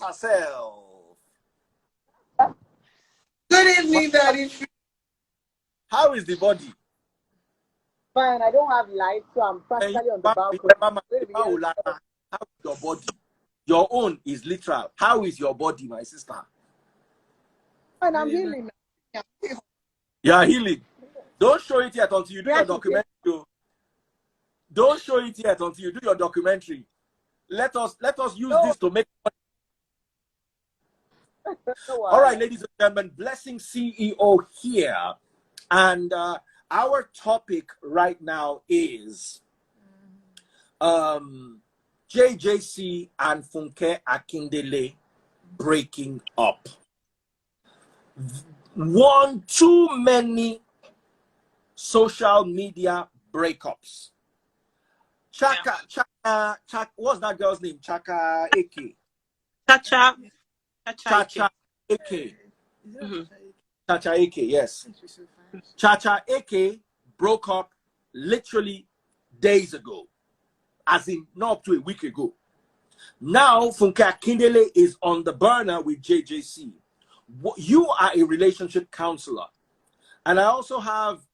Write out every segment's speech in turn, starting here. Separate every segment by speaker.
Speaker 1: herself.
Speaker 2: Good evening, Daddy.
Speaker 1: How is the body?
Speaker 2: Fine, I don't have light, so I'm practically on the balcony.
Speaker 1: How is your body? Your own is literal. How is your body, my sister?
Speaker 2: Fine, I'm healing.
Speaker 1: You are healing. Don't show it yet until you do your documentary. Don't show it yet until you do your documentary. Let us use this to make money. All right, ladies and gentlemen, Blessing CEO here. And our topic right now is JJC and Funke Akindele breaking up. One too many social media breakups. Chaka, what's that girl's name? Chaka Eke. Chacha Eke. Chacha Eke, yes. Chacha Eke broke up literally days ago, as in not up to a week ago. Now Funke Akindele is on the burner with JJC. You are a relationship counselor, and I also have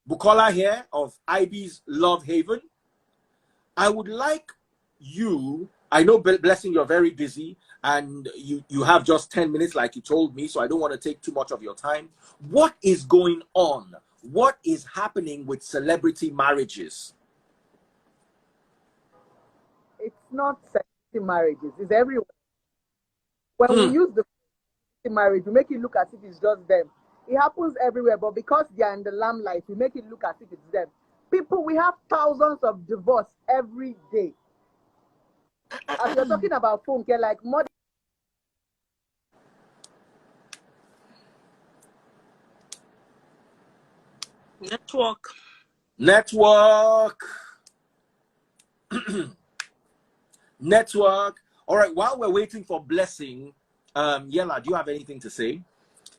Speaker 1: Bukola here of IB's Love Haven. I would like you, I know Blessing, you're very busy and you have just 10 minutes like you told me, so I don't want to take too much of your time. What is going on? What is happening with celebrity marriages?
Speaker 2: It's not celebrity marriages, it's everywhere. When we use the marriage, we make it look as if it's just them. It happens everywhere, but because they are in the limelight, we make it look as if it's them. People, we have thousands of divorce every day. As you're talking about Funke, like more.
Speaker 1: Network. Network. All right, while we're waiting for Blessing, Yella, do you have anything to say?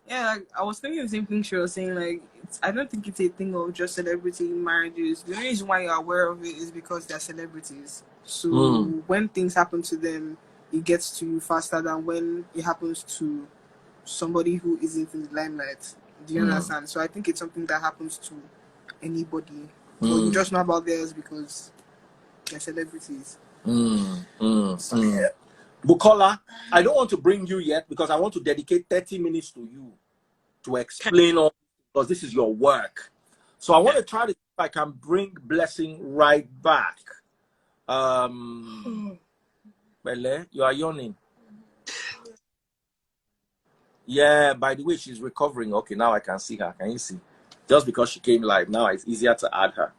Speaker 3: Yeah, I was thinking the same thing she was saying. Like, I don't think it's a thing of just celebrity marriages. The reason why you're aware of it is because they're celebrities. So when things happen to them, it gets to you faster than when it happens to somebody who isn't in the limelight. Do you understand? So I think it's something that happens to anybody. But you just know about theirs because they're celebrities.
Speaker 1: Bukola, I don't want to bring you yet because I want to dedicate 30 minutes to you to explain all, because this is your work. So I want to try to see if I can bring Blessing right back. Bele, you are yawning. Yeah, by the way, she's recovering. Okay, now I can see her. Can you see? Just because she came live, now it's easier to add her.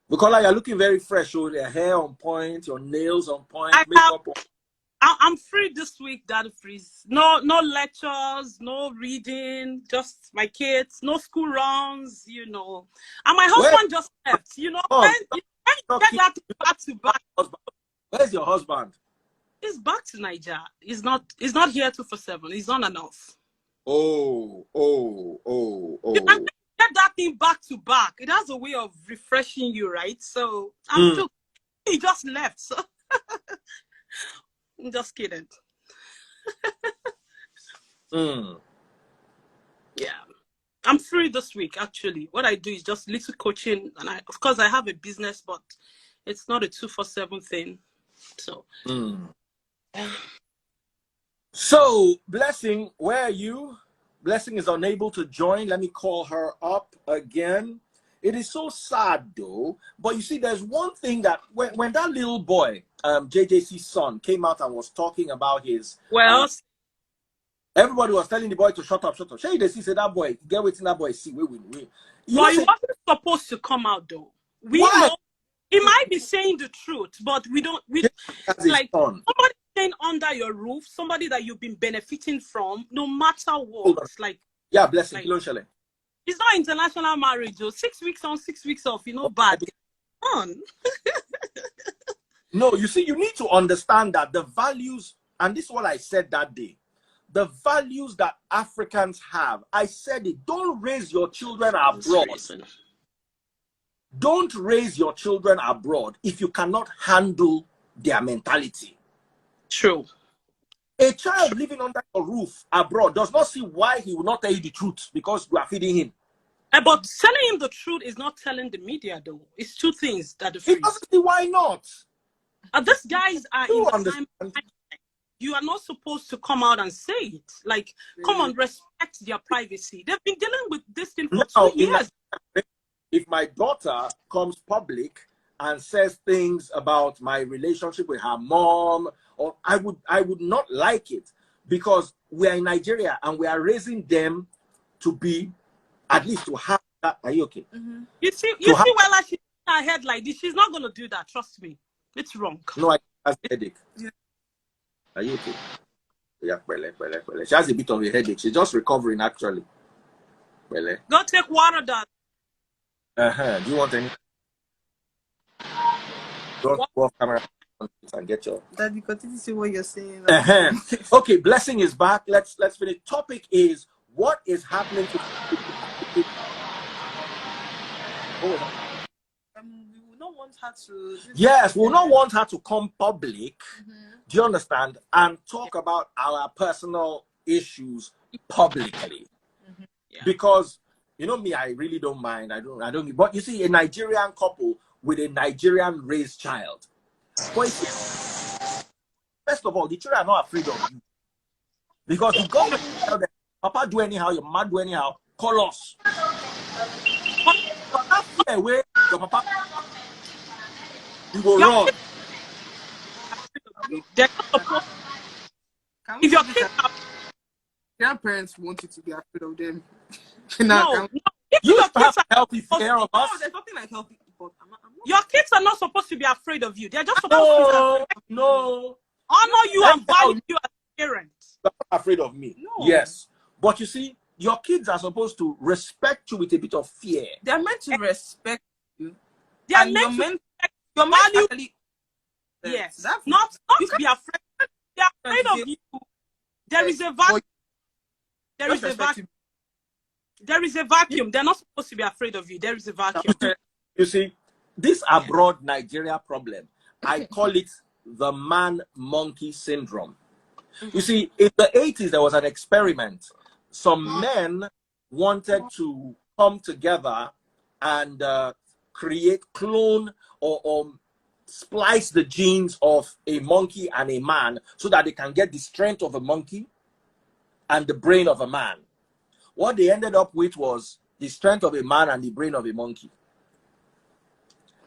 Speaker 1: Bukola, you're looking very fresh. So your hair on point, your nails on point, makeup on.
Speaker 4: I'm free this week, Daddy Freeze. No lectures, no reading, just my kids, no school runs, And my husband just left, When you get that back to back.
Speaker 1: Where's your husband?
Speaker 4: He's back to Nigeria. He's not here 247. He's on and off.
Speaker 1: Oh.
Speaker 4: You can get that thing back to back. It has a way of refreshing you, right? So he just left. So I'm just kidding. Yeah. I'm free this week, actually. What I do is just little coaching. And of course, I have a business, but it's not a 247 thing. So.
Speaker 1: So, Blessing, where are you? Blessing is unable to join. Let me call her up again. It is so sad, though. But you see, there's one thing that when that little boy, JJC's son, came out and was talking about his... everybody was telling the boy to shut up. Shay, they see, say that boy, get waiting that boy, see, we.
Speaker 4: But he wasn't supposed to come out, though. We know he might be saying the truth, but we don't... like, somebody staying under your roof, somebody that you've been benefiting from, no matter what. Like,
Speaker 1: yeah, Blessing,
Speaker 4: like, it's not international marriage, though. 6 weeks on, 6 weeks off, bad. Come on.
Speaker 1: No, you see, you need to understand that the values, and this is what I said that day, the values that Africans have, I said it, don't raise your children abroad. Don't raise your children abroad if you cannot handle their mentality.
Speaker 4: True.
Speaker 1: A child living under your roof abroad does not see why he will not tell you the truth because you are feeding him.
Speaker 4: But telling him the truth is not telling the media, though. It's two things that differ.
Speaker 1: He doesn't see why not.
Speaker 4: These guys are in the time. You are not supposed to come out and say it. Like, come on, respect their privacy. They've been dealing with this thing for 2 years.
Speaker 1: If my daughter comes public and says things about my relationship with her mom, or I would not like it, because we are in Nigeria and we are raising them to be, at least to have that. Are you okay?
Speaker 4: Mm-hmm. You see, well, she's in her head like this. She's not going to do that. Trust me. It's wrong.
Speaker 1: No, I have a headache. Yeah. Are you okay? Yeah, she has a bit of a headache. She's just recovering, actually.
Speaker 4: Go take water, Dad.
Speaker 1: Do you want any? Go off camera and get your.
Speaker 3: Daddy, continue to see what you're saying.
Speaker 1: Okay, Blessing is back. Let's finish. Topic is what is happening to.
Speaker 3: We will not want her to.
Speaker 1: Yes, we will not want her to come public. Do you understand? And talk about our personal issues publicly, because you know me, I really don't mind. I don't. But you see, a Nigerian couple with a Nigerian raised child. First of all, the children are not afraid of you, because the government tell them, "Papa do anyhow, your mama do anyhow. Call us." But that fear where your papa, you go run.
Speaker 4: They're not supposed. If your kids are,
Speaker 3: grandparents want you to be afraid of them.
Speaker 4: No. If
Speaker 1: You
Speaker 4: your
Speaker 1: have
Speaker 4: kids are
Speaker 1: healthy fear of us.
Speaker 3: No, there's nothing like healthy. But I'm not.
Speaker 4: Your kids are not supposed to be afraid of you. They're just supposed to honor you and value you as parents.
Speaker 1: They're not afraid of me.
Speaker 3: No.
Speaker 1: Yes. But you see, your kids are supposed to respect you with a bit of fear.
Speaker 3: They're meant to respect you.
Speaker 4: They are meant to respect your value. Yes. Not be afraid. They are afraid of you. There is a vacuum. There is a vacuum. There is a vacuum. They're not supposed to be afraid of you. There is a vacuum.
Speaker 1: You see, this abroad Nigeria problem, I call it the man-monkey syndrome. You see, in the 80s, there was an experiment. Some men wanted to come together and clone or splice the genes of a monkey and a man so that they can get the strength of a monkey and the brain of a man. What they ended up with was the strength of a man and the brain of a monkey.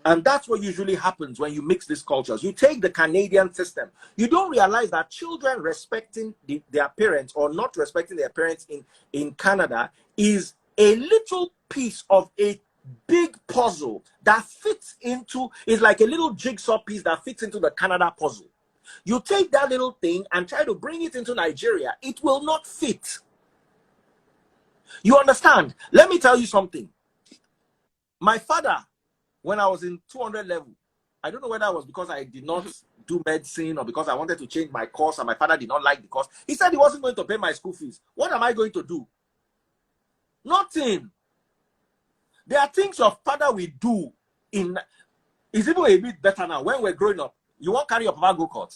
Speaker 1: And that's what usually happens when you mix these cultures. You take the Canadian system. You don't realize that children respecting their parents or not respecting their parents in Canada is a little piece of a big puzzle that fits into, is like a little jigsaw piece that fits into the Canada puzzle. You take that little thing and try to bring it into Nigeria, it will not fit. You understand? Let me tell you something. My father, when I was in 200 level, I don't know whether it was because I did not do medicine or because I wanted to change my course and my father did not like the course. He said he wasn't going to pay my school fees. What am I going to do? Nothing. There are things your father will do in. It's even a bit better now. When we're growing up, you won't carry your papa go court.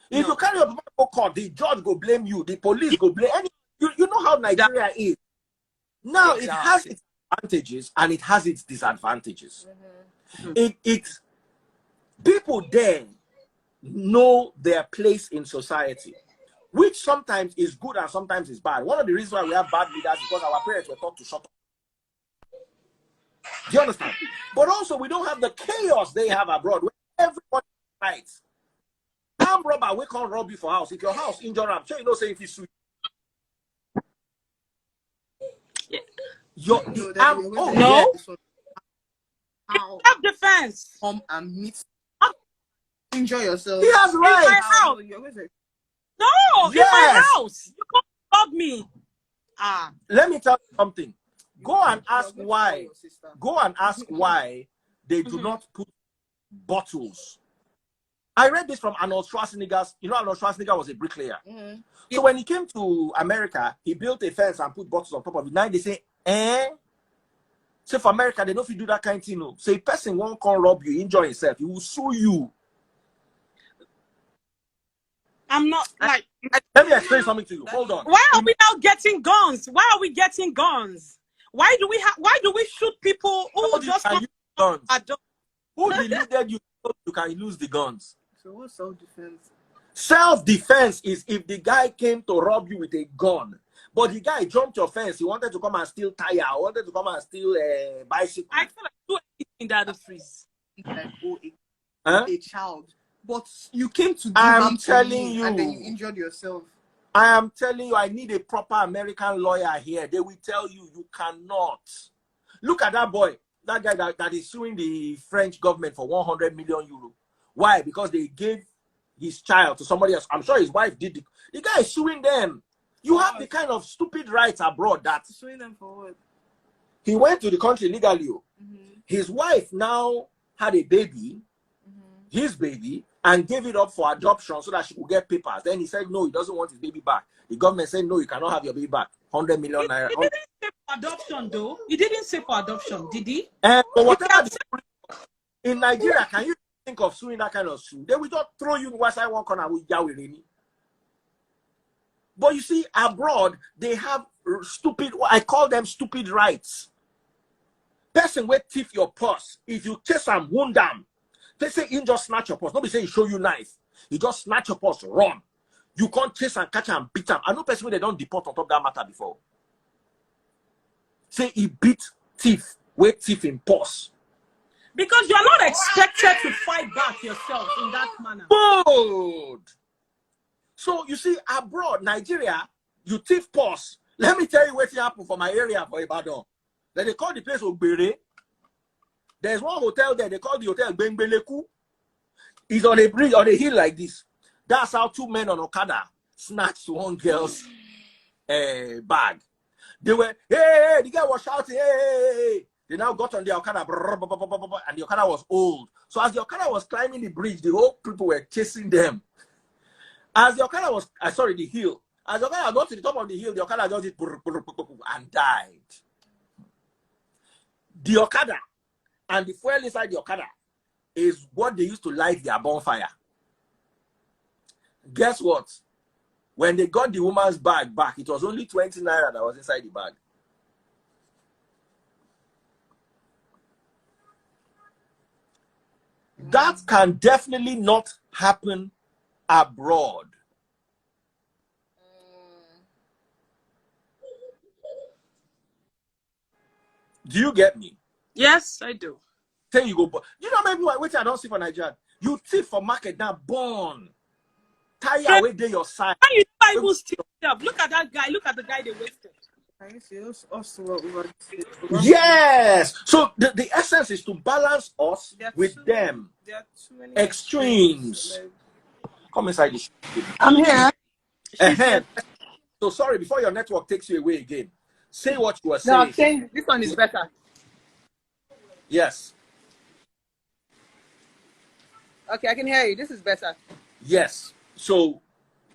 Speaker 1: If you carry your papa go court, the judge go blame you, the police go blame. You know how Nigeria is. Now it has its advantages and it has its disadvantages. People there know their place in society, which sometimes is good and sometimes is bad. One of the reasons why we have bad leaders is because our parents were taught to shut up. Do you understand? But also we don't have the chaos they have abroad where everybody fights. Armed robber, we can't rob you for house. If your house injure them, sure you know say if you sue.
Speaker 4: Self-defense.
Speaker 3: Come and meet. Enjoy yourself.
Speaker 1: He has rights.
Speaker 4: In my house. No, in my house. You can't rob me.
Speaker 1: Let me tell you something. Go and ask why. Go and ask why they do not put bottles. I read this from Arnold Schwarzenegger's. You know, Arnold Schwarzenegger was a bricklayer. So when he came to America, he built a fence and put bottles on top of it. Now they say, So for America, they don't do that kind of thing. No. So a person won't come rob you, enjoy himself. He will sue you.
Speaker 4: I'm not like.
Speaker 1: Let me explain something to you. Hold on.
Speaker 4: Why are we now getting guns? Why are we getting guns? Why do we shoot people who just
Speaker 1: come guns? Who deluded you? You can lose the guns.
Speaker 3: So what's self-defense?
Speaker 1: Self-defense is if the guy came to rob you with a gun, but the guy jumped your fence. He wanted to come and steal tire. Wanted to come and steal a bicycle.
Speaker 4: I feel like do anything that the freeze.
Speaker 3: Like a child, but you came to do
Speaker 1: I'm telling you,
Speaker 3: and then you injured yourself.
Speaker 1: I am telling you, I need a proper American lawyer here. They will tell you you cannot. Look at that boy, that guy that is suing the French government for 100 million euro. Why? Because they gave his child to somebody else. I'm sure his wife did. The guy is suing them. You have the kind of stupid rights abroad that.
Speaker 3: Suing them for what?
Speaker 1: He went to the country legally. His wife now had a baby, his baby, and gave it up for adoption so that she could get papers. Then he said, no, he doesn't want his baby back. The government said, no, you cannot have your baby back. 100 million naira.
Speaker 4: He didn't say for adoption, though. He didn't say for adoption, did he?
Speaker 1: And for whatever in Nigeria, can you think of suing that kind of sue? They will just throw you in one corner with Yahweh. But you see, abroad, they have stupid, I call them stupid rights. Person will thief your purse. If you chase and wound them, they say he just snatch your purse. Nobody say he show you knife. He just snatch your purse, run. You can't chase and catch and beat them. I know person they don't deport on top of that matter before. Say he beat thief, wait thief in purse.
Speaker 4: Because you are not expected to fight back yourself in that manner.
Speaker 1: Good. So you see, abroad, Nigeria, you thief purse. Let me tell you what happened for my area for Ibadan. Then they call the place Ogbere. There's one hotel there, they call the hotel Bengbeleku. It's on a bridge, on a hill like this. That's how two men on Okada snatched one girl's bag. They were, hey, the guy was shouting, hey. They now got on the Okada, and the Okada was old. So as the Okada was climbing the bridge, the whole people were chasing them. As the Okada was, the hill. As the Okada got to the top of the hill, the Okada just did and died. The Okada and the fuel inside the Okada is what they used to light their bonfire. Guess what? When they got the woman's bag back, it was only 20 naira that was inside the bag. That can definitely not happen abroad. Do you get me?
Speaker 4: Yes, I do.
Speaker 1: Then you go, you know, maybe wait, I don't see for Nigeria. You thief for market now, born. Tire away there your side.
Speaker 4: How you Bible still up? Look at that guy. Look at the guy they wasted.
Speaker 3: Can you see us what we were?
Speaker 1: Yes. So the essence is to balance us with them.
Speaker 3: There are too many
Speaker 1: extremes. Come inside the shop.
Speaker 2: I'm here.
Speaker 1: So sorry, before your network takes you away again, say what you were
Speaker 2: No,
Speaker 1: saying.
Speaker 2: I'm saying this one is better.
Speaker 1: Yes.
Speaker 2: Okay, I can hear you. This is better.
Speaker 1: Yes. So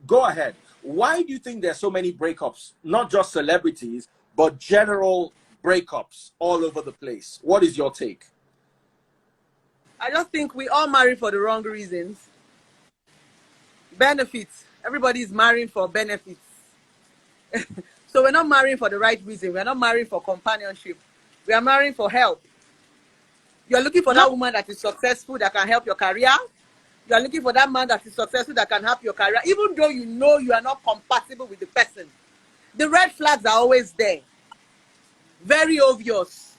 Speaker 1: go ahead. Why do you think there's so many breakups? Not just celebrities, but general breakups all over the place. What is your take?
Speaker 2: I just think we all marry for the wrong reasons. Benefits. Everybody's marrying for benefits. So we're not marrying for the right reason. We're not marrying for companionship. We are marrying for help. You're looking for that woman that is successful, that can help your career. You're looking for that man that is successful, that can help your career, even though you know you are not compatible with the person. The red flags are always there. Very obvious.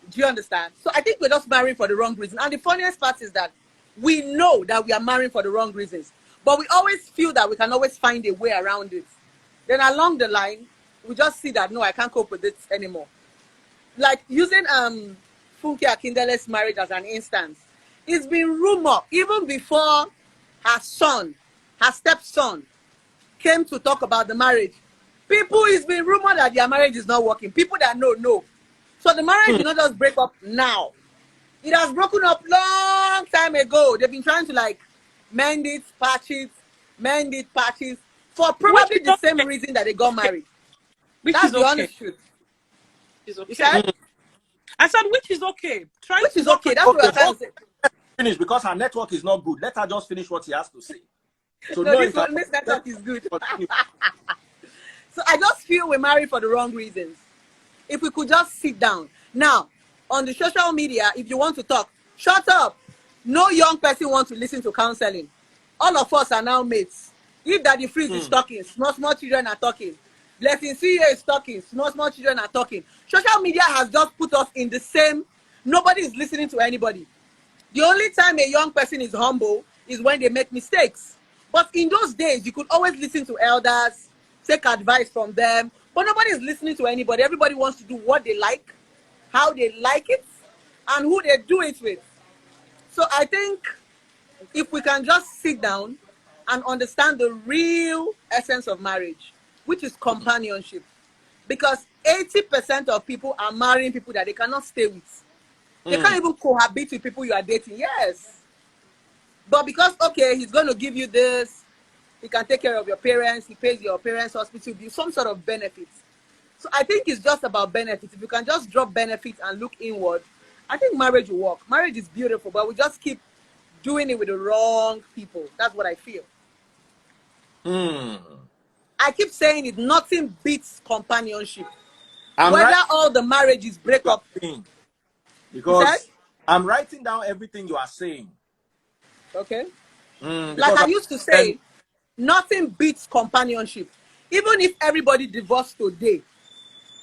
Speaker 2: Do you understand? So I think we're just marrying for the wrong reason. And the funniest part is that we know that we are marrying for the wrong reasons, but we always feel that we can always find a way around it. Then along the line, we just see that, no, I can't cope with this anymore. Like using Funke Akindele's marriage as an instance. It's been rumored, even before her stepson, came to talk about the marriage. It's been rumored that their marriage is not working. People that know. So the marriage did not just break up now. It has broken up long time ago. They've been trying to mend it, patch it, for probably the same reason that they got married. That's the honest truth.
Speaker 4: It's okay.
Speaker 2: You said?
Speaker 4: I said, which is okay.
Speaker 2: Which is okay. That's what I'm trying to say.
Speaker 1: Finish because her network is not good. Let her just finish what she has to say. So
Speaker 2: no, this network is good. So I just feel we marry for the wrong reasons. If we could just sit down. Now, on the social media, if you want to talk, shut up. No young person wants to listen to counseling. All of us are now mates. If Daddy Freeze is talking, small children are talking. Blessing CEO is talking, small children are talking. Social media has just put us in the same, nobody is listening to anybody. The only time a young person is humble is when they make mistakes. But in those days, you could always listen to elders, take advice from them, but nobody is listening to anybody. Everybody wants to do what they like, how they like it, and who they do it with. So I think if we can just sit down and understand the real essence of marriage, which is companionship, because 80% of people are marrying people that they cannot stay with. They can't even cohabit with people you are dating. Yes. But because, okay, he's going to give you this, he can take care of your parents, he pays your parents' hospital bill, some sort of benefits. So I think it's just about benefits. If you can just drop benefits and look inward, I think marriage will work. Marriage is beautiful, but we just keep doing it with the wrong people. That's what I feel. I keep saying it, nothing beats companionship. Whether all the marriages break up.
Speaker 1: Because I'm writing down everything you are saying.
Speaker 2: Okay. Like I used to say, nothing beats companionship. Even if everybody divorced today,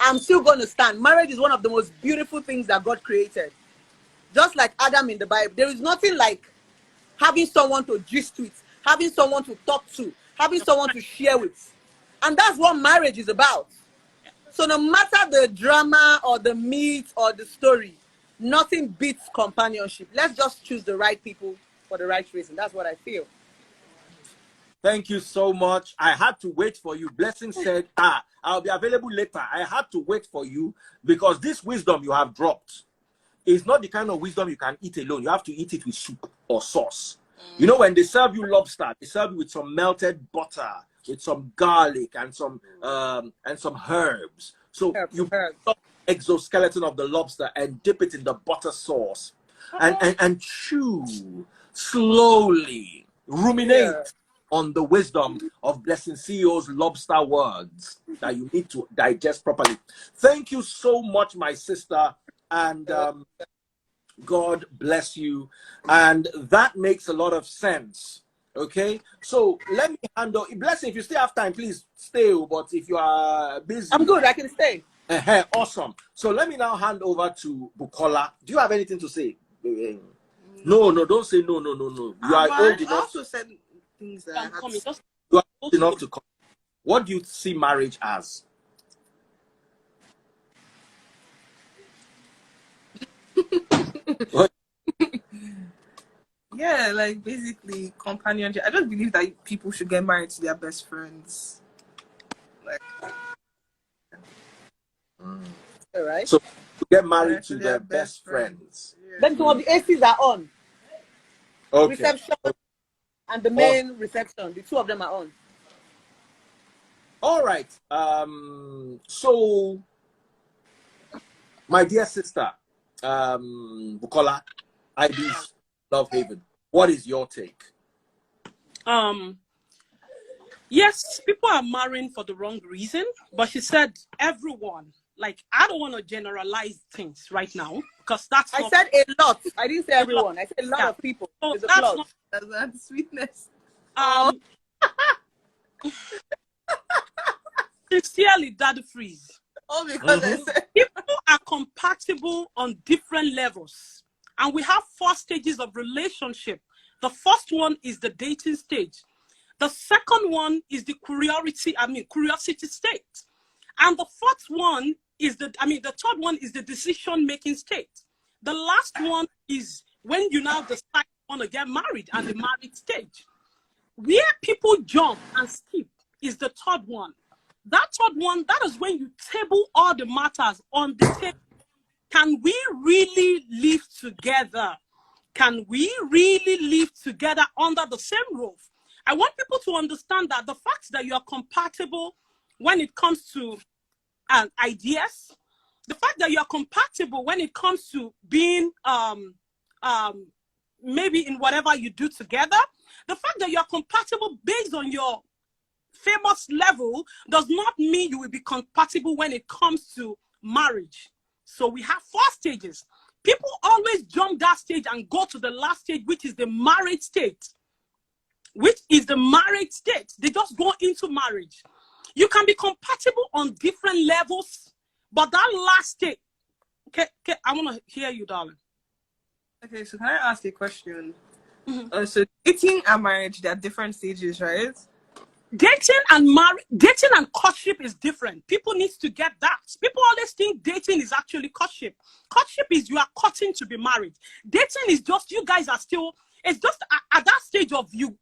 Speaker 2: I'm still going to stand. Marriage is one of the most beautiful things that God created. Just like Adam in the Bible, there is nothing like having someone to gist with, having someone to talk to, having someone to share with. And that's what marriage is about. So no matter the drama or the myth or the story, nothing beats companionship. Let's just choose the right people for the right reason. That's what I feel.
Speaker 1: Thank you so much. I had to wait for you. Blessing said, I'll be available later. I had to wait for you because this wisdom you have dropped is not the kind of wisdom you can eat alone. You have to eat it with soup or sauce. You know, when they serve you lobster, they serve you with some melted butter, with some garlic and some herbs. So you put the exoskeleton of the lobster and dip it in the butter sauce and chew slowly, ruminate on the wisdom of Blessing CEO's lobster words that you need to digest properly. Thank you so much, my sister, and God bless you. And that makes a lot of sense. Okay, so let me handle. Blessing, if you still have time, please stay. But if you are busy,
Speaker 2: I'm good. I can stay.
Speaker 1: Awesome. So let me now hand over to Bukola. Do you have anything to say? No, don't say no. You are old enough.
Speaker 3: I also said things that I had to say.
Speaker 1: You are old enough to come. What do you see marriage as?
Speaker 3: Yeah, like basically companionship. I don't believe that people should get married to their best friends. Like,
Speaker 2: all right.
Speaker 1: So get married to their best friends.
Speaker 2: Then some of the ACs are on.
Speaker 1: Okay.
Speaker 2: Reception and the main reception. The two of them are on.
Speaker 1: All right. So my dear sister, Bukola, IB's Love Haven. What is your take?
Speaker 4: Yes, people are marrying for the wrong reason, but she said everyone. Like, I don't want to generalize things right now because that's.
Speaker 2: I said a lot. I didn't say everyone. I said a lot of people.
Speaker 4: So
Speaker 3: that's not sweetness.
Speaker 4: Sincerely, Daddy Freeze.
Speaker 3: Oh, because I said
Speaker 4: people are compatible on different levels. And we have 4 stages of relationship. The first one is the dating stage. The second one is the curiosity state. And the fourth one is the third one is the decision-making state. The last one is when you now decide you want to get married and the married stage. Where people jump and skip is the third one. That third one, that is when you table all the matters on the table. Can we really live together? Can we really live together under the same roof? I want people to understand that the fact that you are compatible when it comes to ideas, the fact that you are compatible when it comes to being maybe in whatever you do together, The fact that you're compatible based on your famous level does not mean you will be compatible when it comes to marriage. So we have 4 stages. People always jump that stage and go to the last stage, which is the marriage state. They just go into marriage. You can be compatible on different levels, but that last stage, okay, I want to hear you, darling.
Speaker 3: Okay, so can I ask a question? So dating and marriage, they're different stages, right?
Speaker 4: Dating and courtship is different. People need to get that. People always think dating is actually courtship. Courtship is you are courting to be married. Dating is just you guys are still, it's just at that stage of you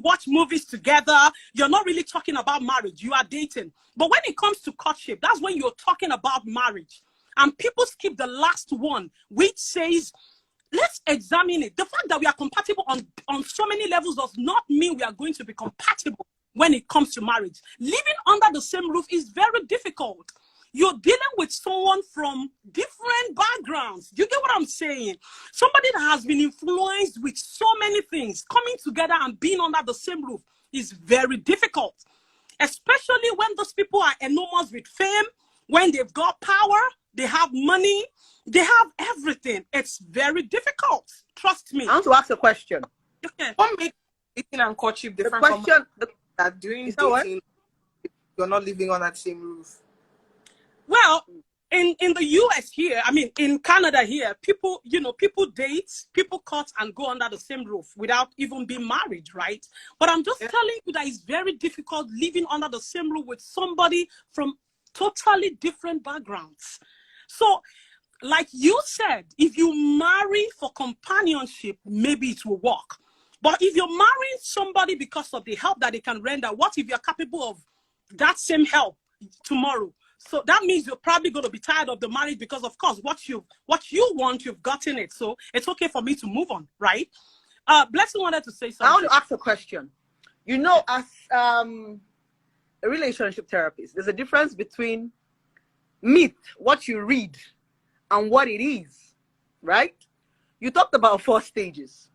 Speaker 4: watch movies together. You're not really talking about marriage. You are dating. But when it comes to courtship, that's when you're talking about marriage. And people skip the last one, which says, let's examine it. The fact that we are compatible on so many levels does not mean we are going to be compatible when it comes to marriage. Living under the same roof is very difficult. You're dealing with someone from different backgrounds. You get what I'm saying? Somebody that has been influenced with so many things, coming together and being under the same roof is very difficult. Especially when those people are enormous with fame, when they've got power, they have money, they have everything. It's very difficult. Trust me.
Speaker 2: I want to ask a question.
Speaker 4: Okay.
Speaker 3: What makes dating and courtship different that during dating, you're not living on that same roof?
Speaker 4: Well, in the US here, I mean, in Canada here, people date, people court and go under the same roof without even being married, right? But I'm just telling you that it's very difficult living under the same roof with somebody from totally different backgrounds. So, like you said, if you marry for companionship, maybe it will work. But if you're marrying somebody because of the help that they can render, what if you're capable of that same help tomorrow? So that means you're probably going to be tired of the marriage because, of course, what you want, you've gotten it. So it's okay for me to move on, right? Blessing wanted to say something.
Speaker 2: I want to ask a question. You know, as a relationship therapist, there's a difference between myth, what you read, and what it is, right? You talked about 4 stages.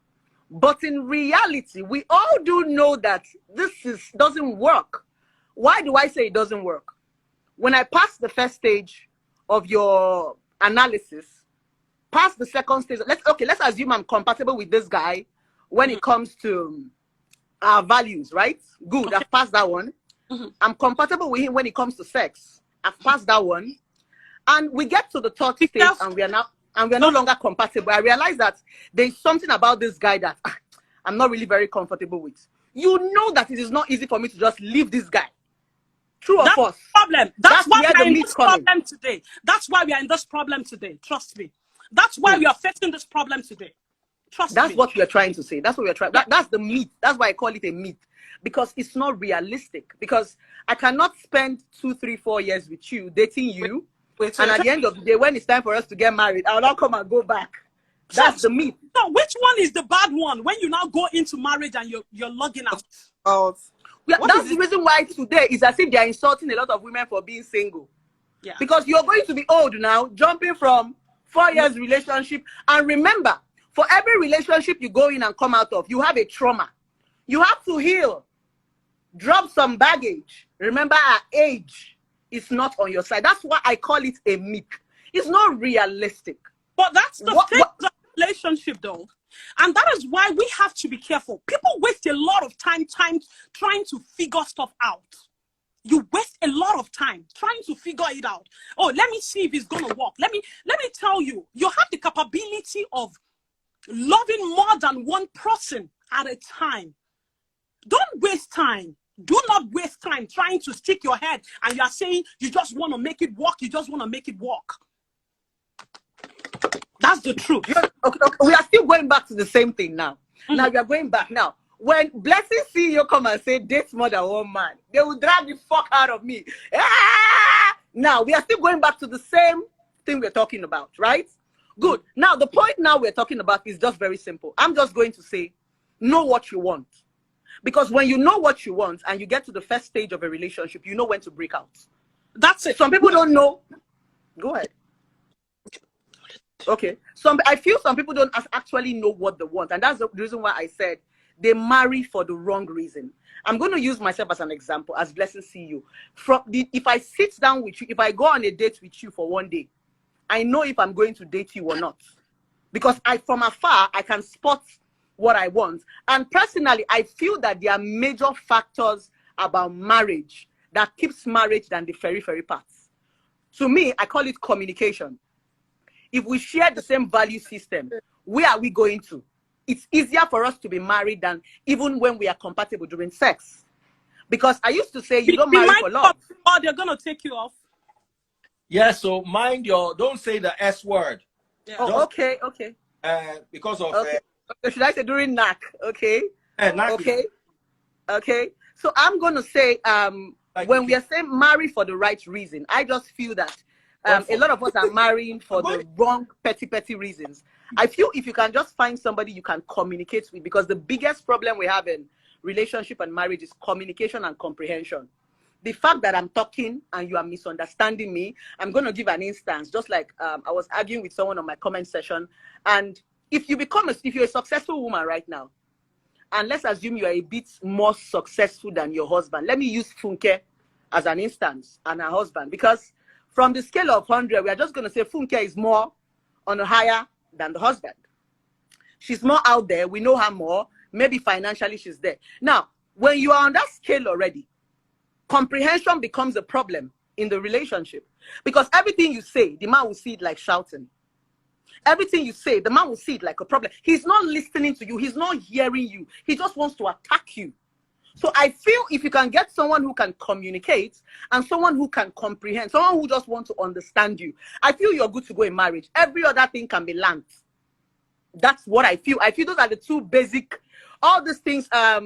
Speaker 2: But in reality, we all do know that this doesn't work. Why do I say it doesn't work? When I pass the first stage of your analysis, pass the second stage, let's assume I'm compatible with this guy when it comes to our values, right? Good, okay. I've passed that one. I'm compatible with him when it comes to sex. I've passed that one. And we get to the third stage and we are no longer compatible. I realize that there's something about this guy that I'm not really very comfortable with. You know that it is not easy for me to just leave this guy. True or false?
Speaker 4: Problem. That's why we are in this problem today. That's why we are in this problem today. Trust me. That's why we are facing this problem today. Trust me.
Speaker 2: That's what we are trying to say. That's what we are trying. That's the myth. That's why I call it a myth. Because it's not realistic. Because I cannot spend 2, 3, 4 years with you, dating you, and at the end of the day, when it's time for us to get married, I'll not come and go back. That's the myth.
Speaker 4: So which one is the bad one when you now go into marriage and you're logging out?
Speaker 2: That's the reason why today is as if they are insulting a lot of women for being single. Yeah. Because you're going to be old now, jumping from 4 years relationship. And remember, for every relationship you go in and come out of, you have a trauma. You have to heal. Drop some baggage. Remember, our age is not on your side. That's why I call it a myth. It's not realistic.
Speaker 4: But that's the thing of the relationship, though. And that is why we have to be careful. People waste a lot of time trying to figure stuff out. You waste a lot of time trying to figure it out. Oh, let me see if it's going to work. Let me tell you, you have the capability of loving more than one person at a time. Don't waste time. Do not waste time trying to stick your head and you are saying you just want to make it work. You just want to make it work. That's the truth.
Speaker 2: Okay. We are still going back to the same thing now. Now we are going back now. When Blessing see you come and say date more than one man, they will drag the fuck out of me. Now we are still going back to the same thing we're talking about, right? Good. Now the point now we're talking about is just very simple. I'm just going to say, know what you want. Because when you know what you want and you get to the first stage of a relationship, you know when to break out.
Speaker 4: That's it.
Speaker 2: Some people don't know. Go ahead. Okay. I feel some people don't actually know what they want. And that's the reason why I said
Speaker 5: they marry for the wrong reason. I'm going to use myself as an example, as Blessing CEO. If I sit down with you, if I go on a date with you for one day, I know if I'm going to date you or not. Because from afar, I can spot what I want. And personally, I feel that there are major factors about marriage that keeps marriage than the very parts. To me, I call it communication. If we share the same value system, where are we going to? It's easier for us to be married than even when we are compatible during sex. Because I used to say you don't marry for love.
Speaker 4: Or they're going to take you off.
Speaker 1: Yeah, so don't say the S word.
Speaker 5: Yeah. Oh, okay.
Speaker 1: Because of...
Speaker 5: Okay. Should I say during knack? Okay.
Speaker 1: Knack.
Speaker 5: Okay. So I'm going to say, when we are saying marry for the right reason, I just feel that a lot of us are marrying for the wrong petty reasons. I feel if you can just find somebody you can communicate with, because the biggest problem we have in relationship and marriage is communication and comprehension. The fact that I'm talking and you are misunderstanding me, I'm going to give an instance. Just like I was arguing with someone on my comment section, and if you're a successful woman right now, and let's assume you are a bit more successful than your husband. Let me use Funke as an instance and her husband, because from the scale of 100, we are just going to say Funke is more on a higher than the husband. She's more out there. We know her more. Maybe financially she's there. Now, when you are on that scale already, comprehension becomes a problem in the relationship, because everything you say, the man will see it like shouting. Everything you say, the man will see it like a problem. He's not listening to you. He's not hearing you. He just wants to attack you. So I feel if you can get someone who can communicate and someone who can comprehend, someone who just wants to understand you, I feel you're good to go in marriage. Every other thing can be learned. That's what I feel. I feel those are the two basic, all these things that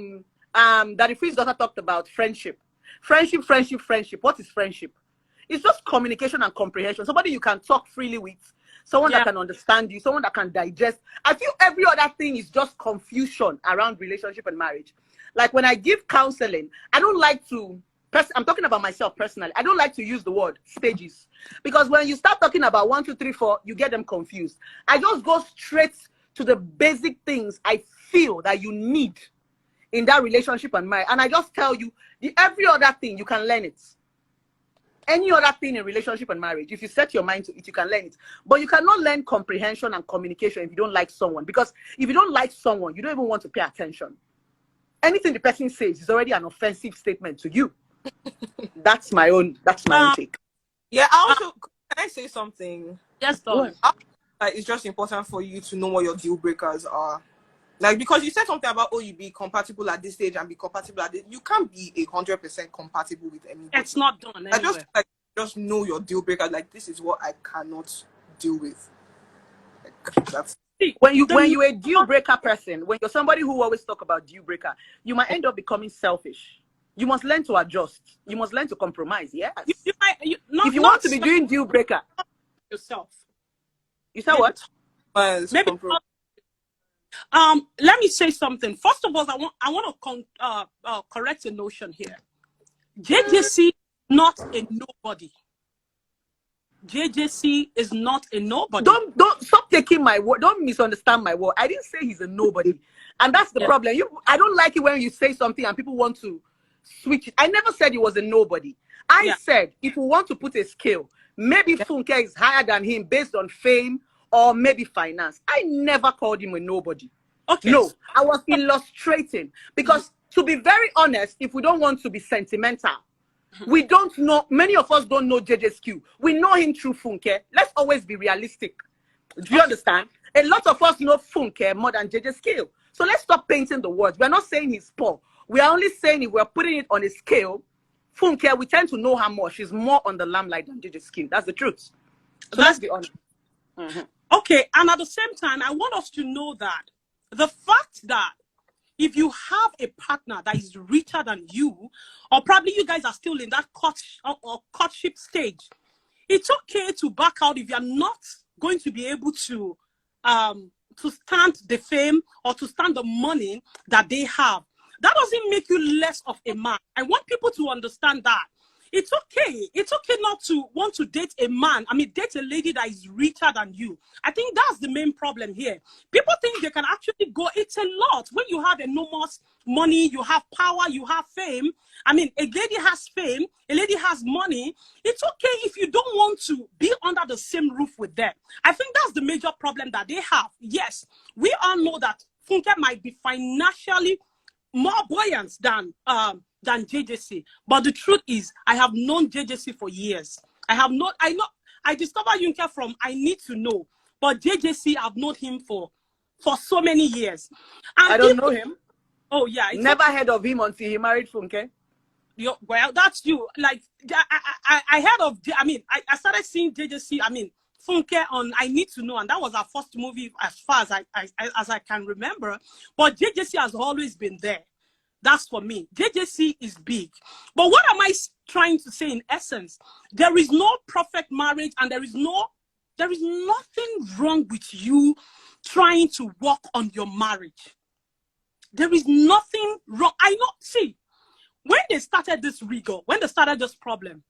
Speaker 5: the priest daughter talked about. Friendship. What is friendship? It's just communication and comprehension. Somebody you can talk freely with, someone that can understand you, someone that can digest. I feel every other thing is just confusion around relationship and marriage. Like when I give counseling, I don't like to, I'm talking about myself personally, I don't like to use the word stages. Because when you start talking about 1, 2, 3, 4, you get them confused. I just go straight to the basic things I feel that you need in that relationship and marriage. And I just tell you, every other thing, you can learn it. Any other thing in relationship and marriage, if you set your mind to it, you can learn it. But you cannot learn comprehension and communication if you don't like someone. Because if you don't like someone, you don't even want to pay attention. Anything the person says is already an offensive statement to you. That's my own take.
Speaker 3: Yeah, can I say something?
Speaker 4: Yes,
Speaker 3: Dawn. It's just important for you to know what your deal breakers are. Like, because you said something about, you be compatible at this stage and be compatible at this. You can't be 100% compatible with anybody.
Speaker 4: It's not done anywhere.
Speaker 3: Just know your deal breaker. Like, this is what I cannot deal with. Like, that's...
Speaker 5: When you're a deal breaker person, when you're somebody who always talk about deal breaker, you might end up becoming selfish. You must learn to adjust. You must learn to compromise. Yes. If you want to be doing deal breaker
Speaker 4: yourself,
Speaker 5: you say what?
Speaker 4: Maybe. Let me say something. First of all, I want to correct a notion here. JJC not a nobody. JJC is not a nobody.
Speaker 5: Don't stop taking my word. Don't misunderstand my word. I didn't say he's a nobody, and that's the problem. I don't like it when you say something and people want to switch it. I never said he was a nobody. I said if we want to put a scale, maybe Funke is higher than him based on fame or maybe finance. I never called him a nobody.
Speaker 4: Okay.
Speaker 5: No, I was illustrating because to be very honest, if we don't want to be sentimental, we don't know, many of us don't know JJ's. We know him through Funke. Let's always be realistic. Do you understand? A lot of us know Funke more than JJ's. So let's stop painting the words. We're not saying he's poor. We are only saying if we're putting it on a scale, Funke, we tend to know her more. She's more on the limelight than JJ's. That's the truth. So let's be honest.
Speaker 4: Okay, and at the same time, I want us to know that the fact that if you have a partner that is richer than you, or probably you guys are still in that courtship stage, it's okay to back out if you're not going to be able to stand the fame or to stand the money that they have. That doesn't make you less of a man. I want people to understand that. it's okay. It's okay not to want to date a man. I mean, date a lady that is richer than you. I think that's the main problem here. People think they can actually go. It's a lot. When you have enormous money, you have power, you have fame. I mean, a lady has fame, a lady has money. It's okay if you don't want to be under the same roof with them. I think that's the major problem that they have. Yes, we all know that Funke might be financially more buoyant than JJC. But the truth is, I have known JJC for years. I discovered Yunke from I Need to Know. But JJC, I've known him for so many years. And
Speaker 5: I don't know him.
Speaker 4: Oh, yeah.
Speaker 5: Never heard of him until he married Funke.
Speaker 4: Well, that's you. Like, I heard of, I mean, I started seeing JJC, I mean, Funke on I Need to Know, and that was our first movie as far as I can remember. But JJC has always been there. That's for me. JJC is big. But what am I trying to say in essence? There is no perfect marriage, and there is nothing wrong with you trying to work on your marriage. There is nothing wrong. I know, see, when they started this rigor, when they started this problem,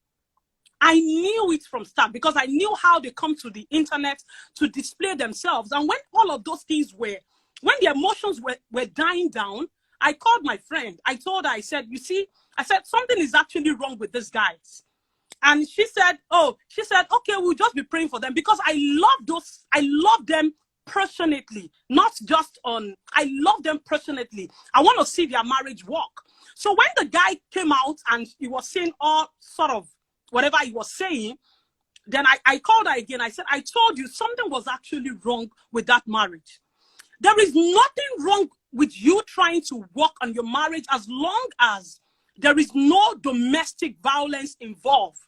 Speaker 4: I knew it from start because I knew how they come to the internet to display themselves. And when all of those things when the emotions were dying down, I called my friend. I told her, I said, something is actually wrong with these guys. And she said, okay, we'll just be praying for them because I love them passionately, not just I love them passionately. I want to see their marriage work. So when the guy came out and he was saying all sort of whatever he was saying, then I called her again. I said, I told you something was actually wrong with that marriage. There is nothing wrong with you trying to work on your marriage as long as there is no domestic violence involved.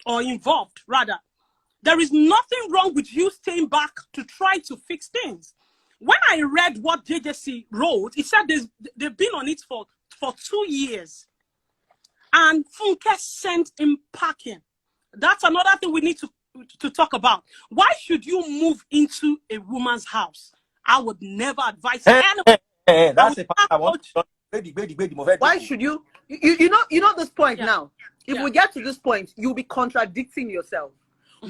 Speaker 4: There is nothing wrong with you staying back to try to fix things. When I read what JJC wrote, it said they've been on it for 2 years. And Funke sent him packing. That's another thing we need to talk about. Why should you move into a woman's house? I would never advise anyone.
Speaker 1: That's a part I want to.
Speaker 5: Why should you? You know this point now. If
Speaker 4: Yeah.
Speaker 5: we get to this point, you'll be contradicting yourself.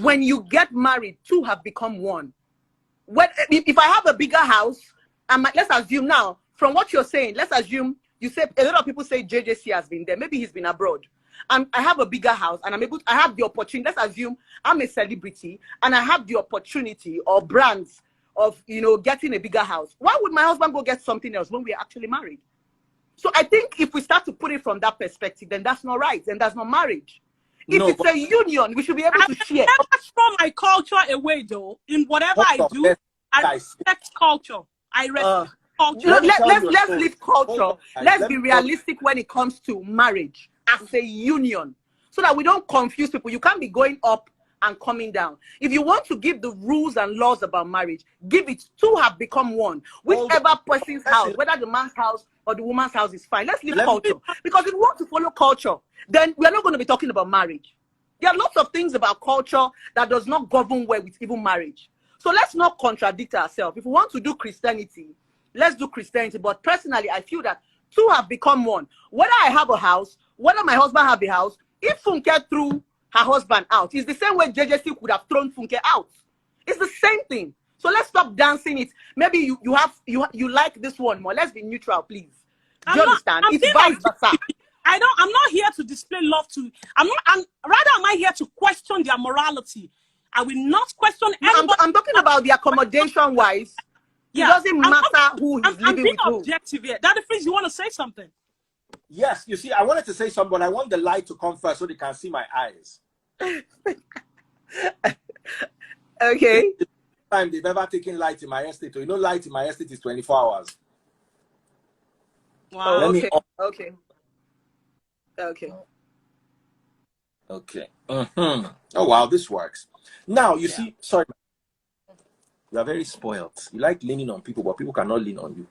Speaker 5: When you get married, two have become one. If I have a bigger house, let's assume now, from what you're saying, let's assume you say a lot of people say JJC has been there. Maybe he's been abroad. And I have a bigger house and I have the opportunity. Let's assume I'm a celebrity and I have the opportunity or brands of, getting a bigger house. Why would my husband go get something else when we're actually married? So I think if we start to put it from that perspective, then that's not right. Then that's not marriage. If it's a union, we should be able to share.
Speaker 4: I never throw my culture away, though. In whatever I do, I respect culture. I respect culture.
Speaker 5: Let's leave culture. Let's be realistic when it comes to marriage as a union, so that we don't confuse people. You can't be going up and coming down. If you want to give the rules and laws about marriage, give it. Two have become one. Whichever person's house, whether the man's house or the woman's house, is fine. Let's leave culture. Because if we want to follow culture, then we're not going to be talking about marriage. There are lots of things about culture that does not govern well with even marriage. So let's not contradict ourselves. If we want to do Christianity, let's do Christianity. But personally, I feel that two have become one. Whether I have a house, whether my husband have a house, if Funke threw her husband out, it's the same way JJC could have thrown Funke out. It's the same thing. So let's stop dancing it. Maybe you like this one more. Let's be neutral, please. Do you understand? It's vice versa.
Speaker 4: I'm not here to display love to. Rather am I here to question their morality. I will not question anybody.
Speaker 5: I'm talking about the accommodation wise. Yeah. It doesn't matter who he's living with who.
Speaker 4: Objective here. Daddy Freeze, you want to say something?
Speaker 1: Yes, you see, I wanted to say something, but I want the light to come first so they can see my eyes.
Speaker 5: Okay.
Speaker 1: The time they've ever taken light in my estate. You know, light in my estate is 24 hours.
Speaker 4: Wow.
Speaker 5: Okay.
Speaker 1: Oh, wow, this works. Now, you see, sorry. You are very spoiled. You like leaning on people, but people cannot lean on you.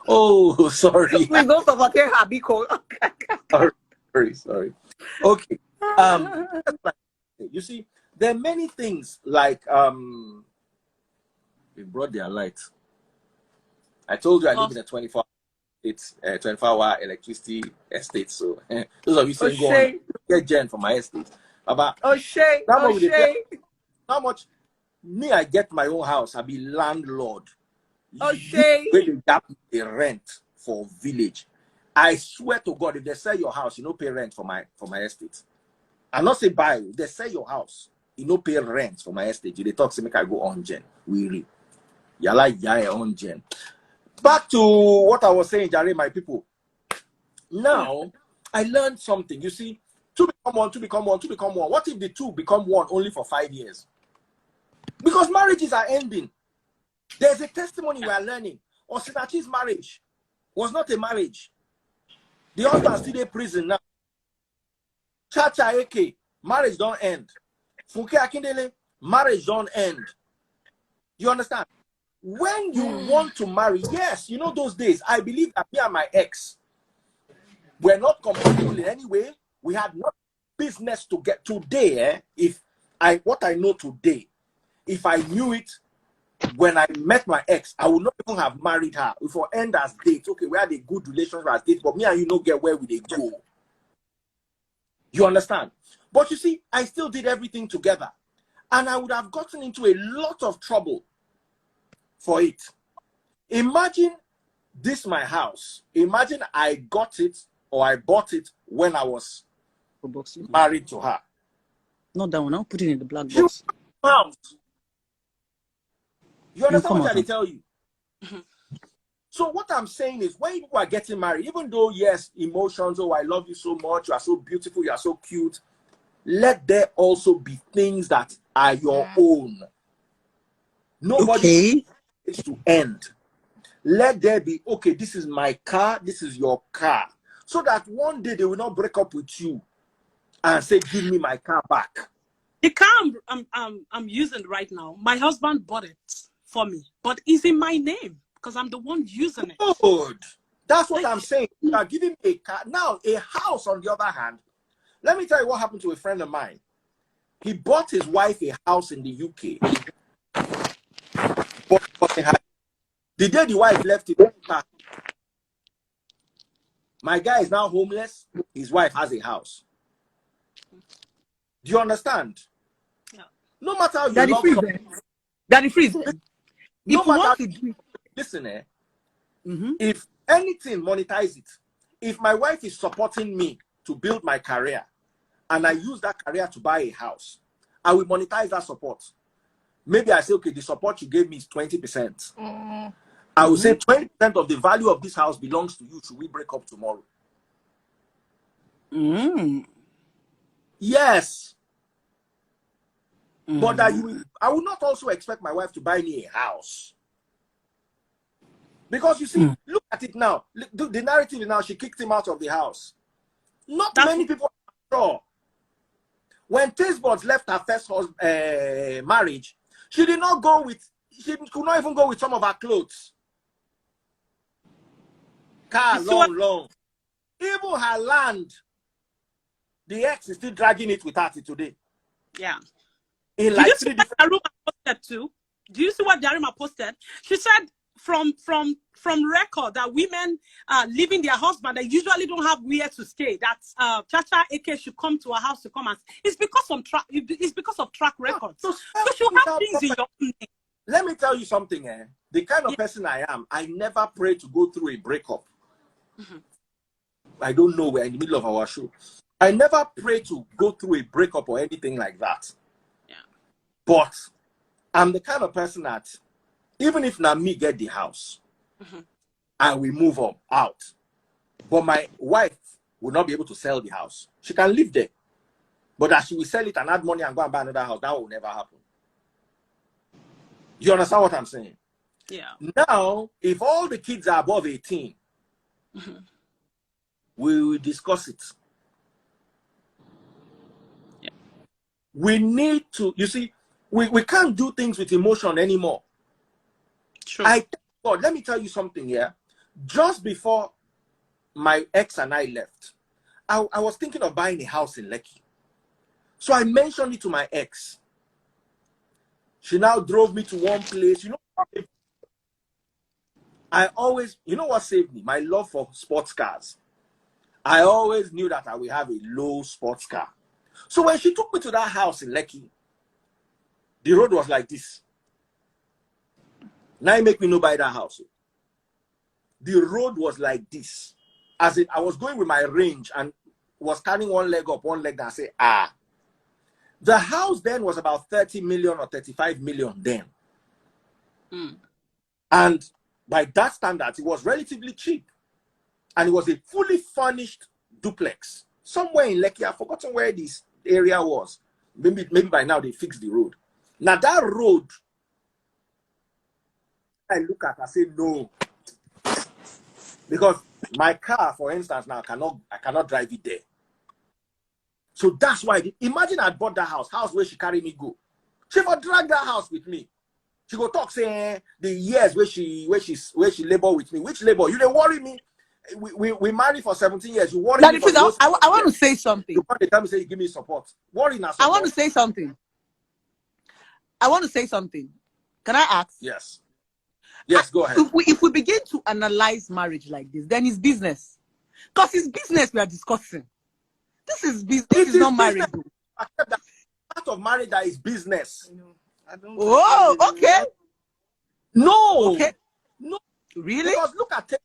Speaker 1: Oh, sorry.
Speaker 5: We go for Habiko.
Speaker 1: Sorry. Okay. You see, there are many things like they brought their light. I told you I live in a 24-hour it's 24-hour electricity estate. So those of you saying go on, get gen for my estate. About how much me I get my own house, I be landlord. You pay the rent for village. I swear to God, if they sell your house, you don't pay rent for my estate. I'm not say buy, if they sell your house, you don't pay rent for my estate. They talk to make I go on gen. We yala on gen. Back to what I was saying, Jare, my people. Now I learned something. You see, two become one, two become one, two become one. What if the two become one only for 5 years? Because marriages are ending. There's a testimony we are learning. Osinachi's marriage was not a marriage. The husband still in prison now. Chacha Eke, marriage don't end. Funke Akindele, marriage don't end. You understand? When you want to marry, yes, you know those days, I believe that me and my ex were not compatible in any way. We had no business to get today. What I know today, if I knew it when I met my ex, I would not even have married her. If we end as dates, okay, we had a good relationship as dates, but me and you don't get where we they go. You understand? But you see, I still did everything together. And I would have gotten into a lot of trouble for it. Imagine this my house. Imagine I got it or I bought it when I was married to her.
Speaker 6: Not that one. I'll put it in the black box.
Speaker 1: You understand what I tell you? So what I'm saying is, when people are getting married, even though, yes, emotions, oh, I love you so much, you are so beautiful, you are so cute, let there also be things that are your own. Nobody is to end. Let there be, okay, this is my car, this is your car. So that one day they will not break up with you and say, give me my car back.
Speaker 4: The car I'm using right now, my husband bought it for me, but it's in my name because I'm the one using it.
Speaker 1: Good. That's what I'm saying. You are giving me a car. Now, a house, on the other hand, let me tell you what happened to a friend of mine. He bought his wife a house in the UK. The day the wife left him, my guy is now homeless. His wife has a house. Do you understand?
Speaker 4: Yeah.
Speaker 1: No matter how you
Speaker 5: Daddy
Speaker 1: love
Speaker 5: Freeze. Daddy Freeze.
Speaker 1: No matter listen, if anything, monetize it. If my wife is supporting me to build my career and I use that career to buy a house, I will monetize that support. Maybe I say, okay, the support you gave me is 20%. I will say 20% of the value of this house belongs to you. Should we break up tomorrow? Yes. But I would not also expect my wife to buy me a house. Because you see, look at it now. The narrative is now she kicked him out of the house. Not many people are sure. When Tastebuds left her first marriage, she could not even go with some of her clothes. Car, long. Even her land, the ex is still dragging it with her today.
Speaker 4: Yeah.
Speaker 1: In
Speaker 4: Did
Speaker 1: like
Speaker 4: you see what Daruma posted too? Do you see what Daruma posted? She said from record that women leaving their husband, they usually don't have where to stay. That Chacha Eke should come to her house to come and it's because of track records. So you have things in your own name.
Speaker 1: Let me tell you something, the kind of person I am, I never pray to go through a breakup. I don't know, we're in the middle of our show. I never pray to go through a breakup or anything like that.
Speaker 4: Yeah.
Speaker 1: But I'm the kind of person that even if Nami get the house, and we move out, but my wife will not be able to sell the house. She can live there. But that she will sell it and add money and go and buy another house, that will never happen. You understand what I'm saying?
Speaker 4: Yeah.
Speaker 1: Now, if all the kids are above 18, we will discuss it.
Speaker 4: Yeah.
Speaker 1: We need to, you see, we can't do things with emotion anymore.
Speaker 4: True.
Speaker 1: God, let me tell you something here. Just before my ex and I left, I was thinking of buying a house in Lekki. So I mentioned it to my ex. She now drove me to one place. You know, I always, you know what saved me? My love for sports cars. I always knew that I would have a low sports car. So when she took me to that house in Lekki, the road was like this. Now it make me know by that house. The road was like this. As in, I was going with my range and was carrying one leg up, one leg down. I say, ah. The house then was about 30 million or 35 million then. And by that standard, it was relatively cheap. And it was a fully furnished duplex. Somewhere in Lekki, I've forgotten where this area was. Maybe by now they fixed the road. Now that road, I look at, I say, no. Because my car, for instance, now I cannot drive it there. So that's why imagine I bought that house where she carry me go. She would drag that house with me. She go talk say the years where she labor with me. Which labor? You don't worry me. We married for 17 years. You worry me for those
Speaker 5: I want to say something.
Speaker 1: You want to tell me say you give me support. Worry now.
Speaker 5: I want to say something. Can I ask?
Speaker 1: Yes. Yes, go ahead.
Speaker 5: If we begin to analyze marriage like this, then it's business. Because it's business we are discussing. This is business. This is not marriage.
Speaker 1: Accept that part of marriage that is business.
Speaker 3: I don't.
Speaker 5: Oh, okay.
Speaker 1: No.
Speaker 5: Okay.
Speaker 1: No.
Speaker 5: Really?
Speaker 1: Because look at it.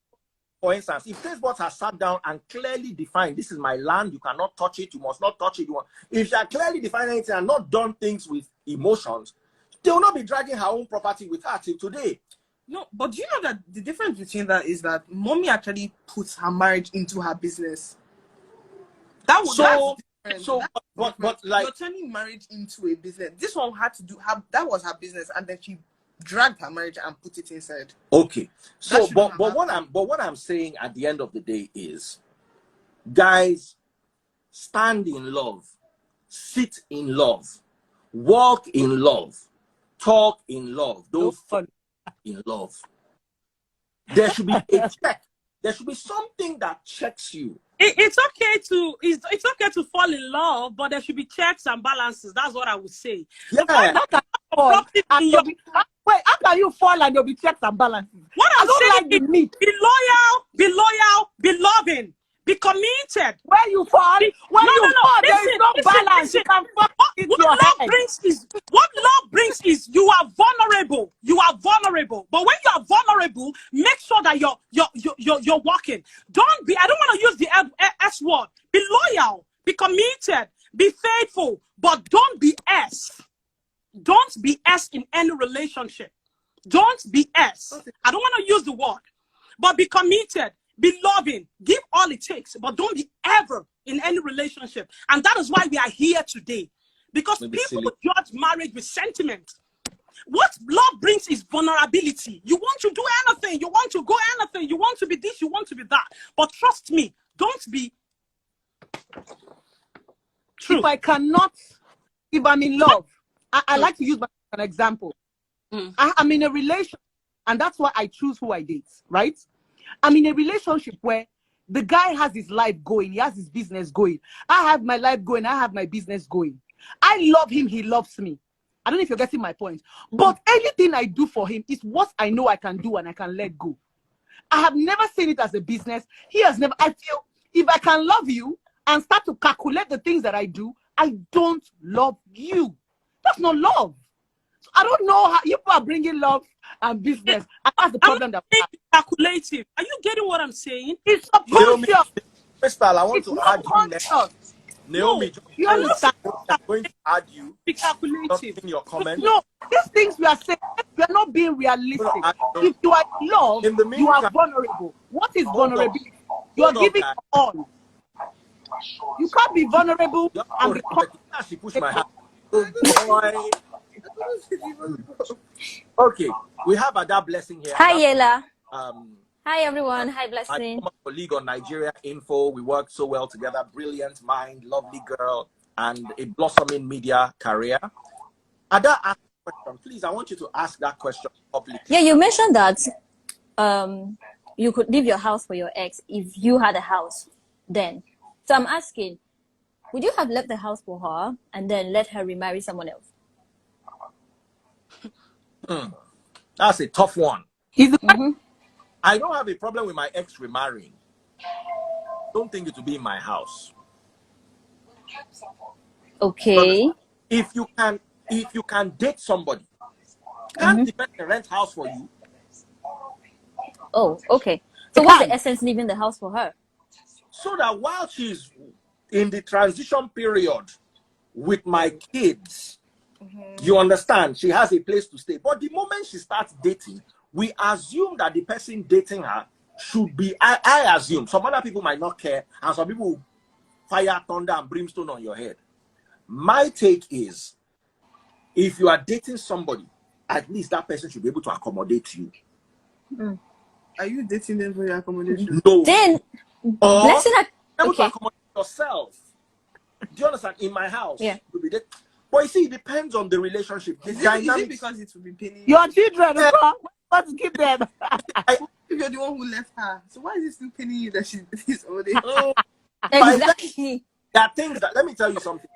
Speaker 1: For instance, if Tastebots has sat down and clearly defined, this is my land, you cannot touch it, you must not touch it. If she had clearly defined anything and not done things with emotions, they will not be dragging her own property with her till today.
Speaker 3: No, but do you know that the difference between that is that mommy actually puts her marriage into her business. That was
Speaker 1: but like
Speaker 3: you're turning marriage into a business. This one had to do that was her business, and then she dragged her marriage and put it inside.
Speaker 1: Okay. So but what I'm saying at the end of the day is, guys, stand in love, sit in love, walk in love, talk in love, don't fall in love. There should be a check. There should be something that checks you.
Speaker 4: It's okay to fall in love, but there should be checks and balances. That's what I would say.
Speaker 1: Yeah.
Speaker 5: Wait, how can you fall and there'll be checks and balances?
Speaker 4: What I'm saying
Speaker 5: is
Speaker 4: be loyal, be loving, be committed.
Speaker 5: When you fall, there is no balance. You can fuck it
Speaker 4: what love brings is you are vulnerable. You are vulnerable. But when you are vulnerable, make sure that you're walking. I don't want to use the S word. Be loyal, be committed, be faithful, but don't be S. Don't be S in any relationship. Don't be S. I don't want to use the word, but be committed, be loving, give all it takes, but don't be ever in any relationship. And that is why we are here today. Because people judge marriage with sentiment. What love brings is vulnerability. You want to do anything, you want to go anything, you want to be this, you want to be that. But trust me, don't be true.
Speaker 5: If I'm in love, I like to use an example. I'm in a relationship, and that's why I choose who I date, right? I'm in a relationship where the guy has his life going, he has his business going. I have my life going, I have my business going. I love him, he loves me. I don't know if you're getting my point. But anything I do for him is what I know I can do and I can let go. I have never seen it as a business. He has never. I feel if I can love you and start to calculate the things that I do, I don't love you. That's not love. So I don't know how you people are bringing love and business. And that's the problem that we have.
Speaker 4: Calculative. Are you getting what I'm saying?
Speaker 5: It's subconscious.
Speaker 1: Crystal, I want to add you next. Naomi,
Speaker 5: you understand?
Speaker 1: I'm going to add you.
Speaker 4: Be calculative.
Speaker 1: In your comments.
Speaker 5: No, these things we are saying, we are not being realistic. If you are in love, you are vulnerable. What is vulnerability? You are giving all. You can't be vulnerable and become.
Speaker 1: She pushed my hand. Oh boy. Okay, we have Ada Blessing here.
Speaker 7: Hi, Yela. Hi, everyone. Hi,
Speaker 1: My
Speaker 7: Blessing.
Speaker 1: former colleague on Nigeria Info. We worked so well together. Brilliant mind, lovely girl, and a blossoming media career. Ada, ask a question. Please, I want you to ask that question publicly.
Speaker 7: Yeah, you mentioned that you could leave your house for your ex if you had a house then. So I'm asking, would you have left the house for her and then let her remarry someone else?
Speaker 1: That's a tough one. I don't have a problem with my ex remarrying. Don't think it will be in my house.
Speaker 7: Okay.
Speaker 1: If you can date somebody, can't the person rent house for you?
Speaker 7: Oh, okay. So what's the essence leaving the house for her?
Speaker 1: So that while she's in the transition period with my kids, you understand, she has a place to stay. But the moment she starts dating, we assume that the person dating her should be, I assume, some other people might not care, and some people will fire thunder and brimstone on your head. My take is, if you are dating somebody, at least that person should be able to accommodate you.
Speaker 3: Are you dating them for your accommodation?
Speaker 1: No.
Speaker 7: Then,
Speaker 1: Or
Speaker 7: blessing her.
Speaker 1: able to
Speaker 7: Okay.
Speaker 1: accommodate yourself. Do you understand? In my house,
Speaker 7: Yeah.
Speaker 1: you'll be dating. But you see, it depends on the relationship. The
Speaker 3: Is it
Speaker 1: dynamics.
Speaker 3: because it will be paying
Speaker 5: Your children, what to give them?
Speaker 3: if you're the one who left her? So why is it still paying you that she's already?
Speaker 7: Exactly.
Speaker 1: There are things that, let me tell you something.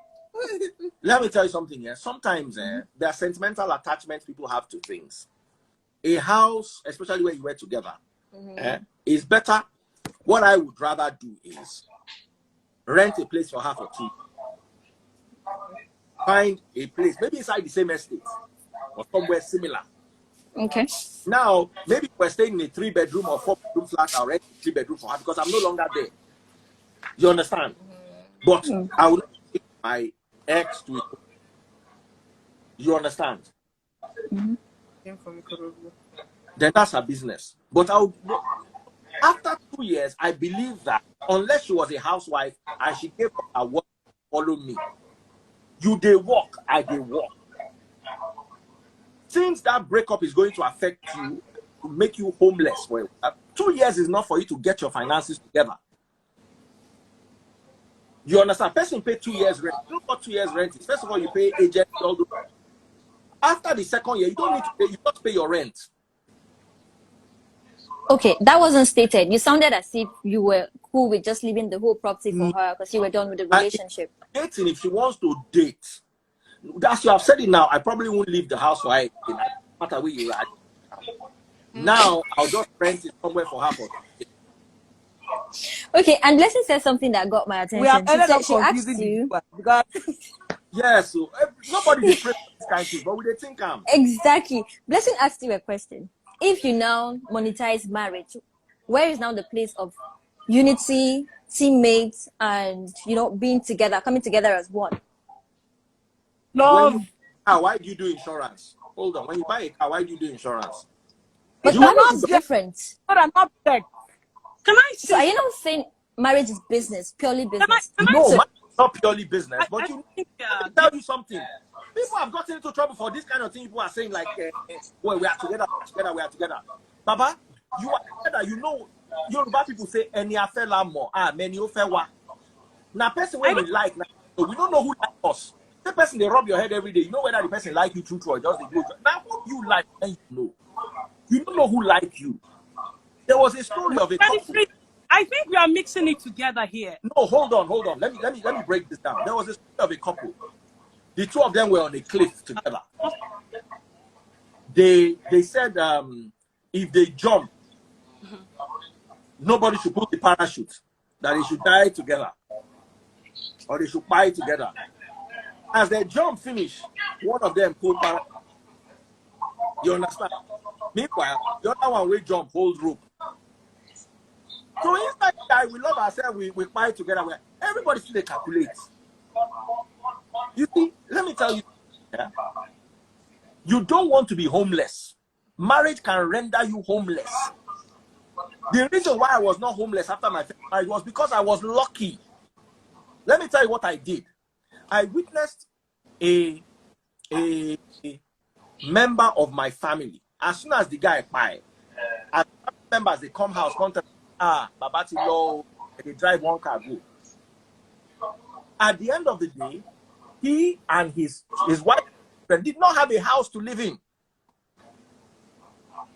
Speaker 1: Yeah. Sometimes there are sentimental attachments people have to things. A house, especially when you were together, is better. What I would rather do is rent a place for her for 2. Find a place, maybe inside the same estate or somewhere similar.
Speaker 7: Okay.
Speaker 1: Now, maybe we're staying in a 3-bedroom or 4-bedroom flat. I'll rent a 3-bedroom for her because I'm no longer there. You understand? But I will not take my ex to it. You understand?
Speaker 3: Came from
Speaker 1: Then that's her business. But after 2 years, I believe that unless she was a housewife and she gave up her work to follow me, you they walk, I they walk. Since that breakup is going to affect you, to make you homeless for 2 years is not for you to get your finances together. You understand? Person pay 2 years rent. You know what 2 years rent is? First of all, you pay agent, all those. After the second year, you don't need to pay. You just pay your rent.
Speaker 7: Okay, that wasn't stated. You sounded as if you were cool with just leaving the whole property for her because you were done with the relationship.
Speaker 1: Dating, if she wants to date, that's you have said it now. I probably won't leave the house for her. No matter where you are. Now I'll just rent it somewhere for her for.
Speaker 7: Okay, and Blessing said something that got my attention.
Speaker 5: We have ended up
Speaker 7: She asked
Speaker 5: confusing
Speaker 7: you
Speaker 5: because
Speaker 1: Yes, so nobody's afraid of this kind of thing, but we they think
Speaker 7: exactly. Blessing asked you a question. If you now monetize marriage, where is now the place of unity, teammates, and being together, coming together as one?
Speaker 5: love.
Speaker 1: Why do you do insurance? Hold on. When you buy a car, why do you do insurance?
Speaker 7: But marriage is different.
Speaker 5: But I'm not dead.
Speaker 4: Can I say?
Speaker 7: So are you not saying marriage is business, purely business?
Speaker 1: No, marriage is not purely business. But
Speaker 4: let
Speaker 1: me tell you something. People have gotten into trouble for this kind of thing. People are saying like, well, we are together, we are together. Baba, you are together. You know, Yoruba people say, "Eni afela mo, many ofewa." Now, person when we like, we don't know who like us. The person they rub your head every day. You know whether the person like you true or just the good. Now, who you like, and you know. You don't know who like you. There was a story of a couple.
Speaker 4: I think we are mixing it together here.
Speaker 1: No, hold on. Let me break this down. There was a story of a couple. The two of them were on a cliff together. They said if they jump, nobody should put the parachute. That they should die together, or they should buy together. As they jump finish, one of them pulled parachute. You understand? Meanwhile, the other one will jump, hold rope. So inside that, we love ourselves, we buy together. Everybody still calculates. You see, let me tell you, you don't want to be homeless. Marriage can render you homeless. The reason why I was not homeless after my first marriage was because I was lucky. Let me tell you what I did. I witnessed a member of my family. As soon as the guy died, as members they come house, contact Babati Law, they drive one car go. At the end of the day, he and his wife did not have a house to live in.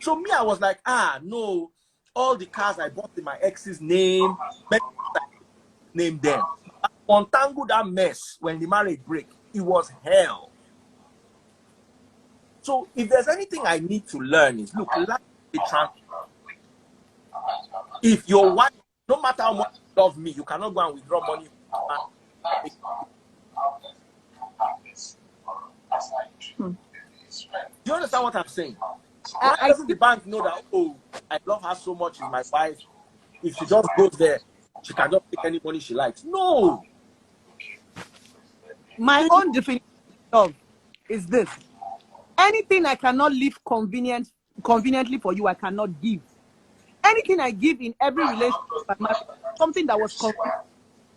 Speaker 1: So me, I was like, no, all the cars I bought in my ex's name, name them. I untangled that mess when the marriage break. It was hell. So if there's anything I need to learn is, look, life is a transition. If your wife, no matter how much you love me, you cannot go and withdraw money. Do you understand what I'm saying? Why doesn't the bank know that, oh, I love her so much, she's my wife. If she just goes there, she can just take any money she likes. No.
Speaker 5: My own definition of love is this. Anything I cannot live conveniently for you, I cannot give. Anything I give in every relationship, something that was convenient.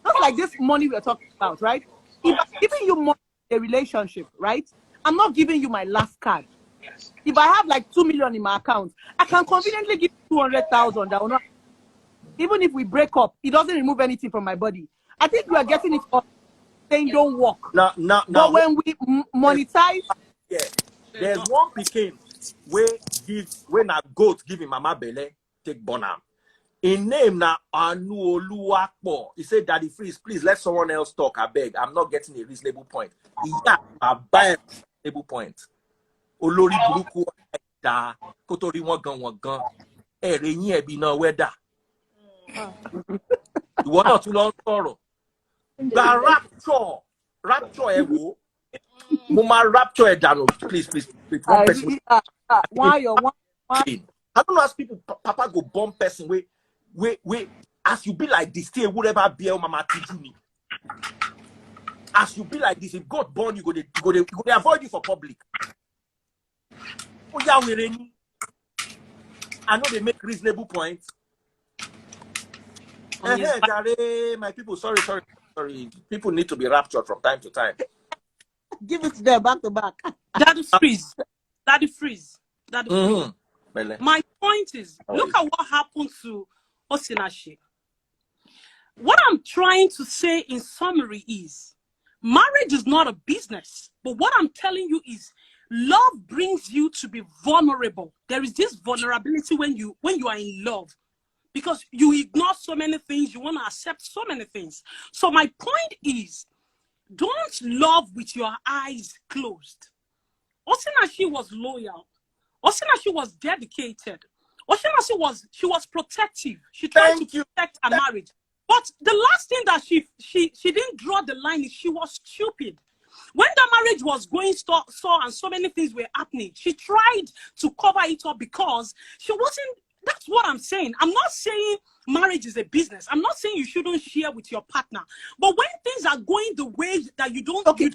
Speaker 5: Just like this money we're talking about, right? If I'm giving you money in a relationship, right? I'm not giving you my last card. If I have like 2 million in my account, I can conveniently give 200,000. Even if we break up, it doesn't remove anything from my body. I think we are getting it all saying don't work.
Speaker 1: Now,
Speaker 5: when we monetize,
Speaker 1: yeah, there's one picking when a goat give him mama belle, take bonam. In name na Anu Oluwapo. He said, Daddy Freeze, please let someone else talk. I beg. I'm not getting a reasonable point. Yeah, I buy a reasonable point. Olori Buruku da Kotori Wagan. Ereyin ebi na weda. You want not too long sorrow. The rapture ewo. Mama rapture edano. Please. One person.
Speaker 5: why?
Speaker 1: I don't know as people, Papa go bomb person wait, as you be like this, stay whatever be mama tijuni. As you be like this, if God born you, go they avoid you for public. Oh yeah, I know they make reasonable points. My people, sorry. People need to be raptured from time to time.
Speaker 5: Give it to them back to back.
Speaker 4: Daddy freeze. My point is, look at what happened to Osinachi. What I'm trying to say in summary is, marriage is not a business. But what I'm telling you is, love brings you to be vulnerable. There is this vulnerability when you are in love, because you ignore so many things, you want to accept so many things. So my point is, don't love with your eyes closed. Osinachi was loyal. Osinachi was dedicated. Osinachi was protective. She tried to protect her marriage. But the last thing that she didn't draw the line is she was stupid. When the marriage was going so and so many things were happening, she tried to cover it up because she wasn't. That's what I'm saying. I'm not saying marriage is a business. I'm not saying you shouldn't share with your partner. But when things are going the way that you don't...
Speaker 5: Okay,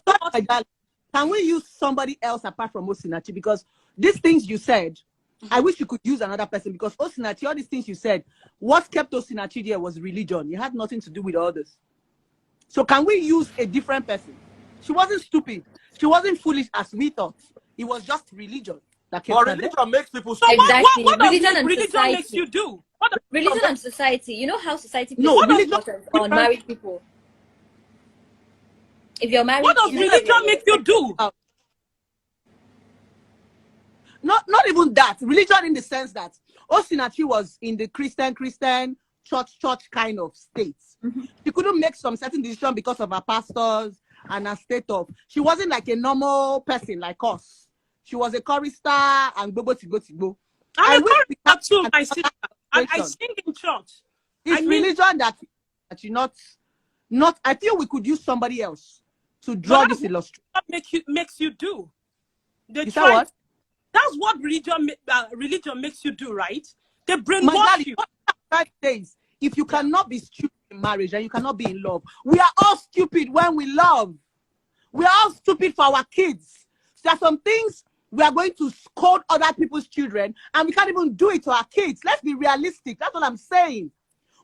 Speaker 5: can we use somebody else apart from Osinachi? Because these things you said, I wish you could use another person, because Osinachi, all these things you said, what kept Osinachi there was religion. It had nothing to do with others. So can we use a different person? She wasn't stupid. She wasn't foolish as we thought. It was just religion.
Speaker 1: Religion makes people...
Speaker 4: So
Speaker 7: exactly.
Speaker 4: What religion makes you do?
Speaker 7: Religion and society. You know how society
Speaker 5: plays
Speaker 7: on married people. If you're married,
Speaker 4: what does religion make you do?
Speaker 5: Not even that. Religion in the sense that Osinachi was in the Christian church kind of state. She couldn't make some certain decision because of her pastors and her state of. She wasn't like a normal person like us. She was a chorister and go.
Speaker 4: I sing in church.
Speaker 5: It's religion that you not. I feel we could use somebody else to draw this illustration.
Speaker 4: What makes you do?
Speaker 5: What?
Speaker 4: That's what religion makes you do, right? They brainwash you.
Speaker 5: Days, if you cannot be stupid in marriage and you cannot be in love, we are all stupid when we love. We are all stupid for our kids. There are some things we are going to scold other people's children, and we can't even do it to our kids. Let's be realistic. That's what I'm saying.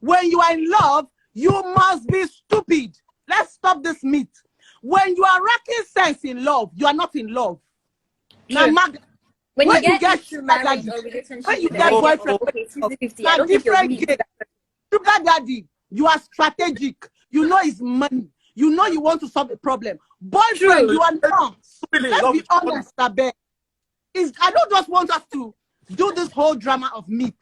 Speaker 5: When you are in love, you must be stupid. Let's stop this myth. When you are racking sense in love, you are not in love.
Speaker 7: Now, when you get
Speaker 5: married
Speaker 7: or relationship,
Speaker 5: when you get boyfriend, different game. Sugar daddy, you are strategic. You know it's money. You know you want to solve a problem. Boyfriend, you are not. Let's be honest, Abe. I don't just want us to do this whole drama of myth.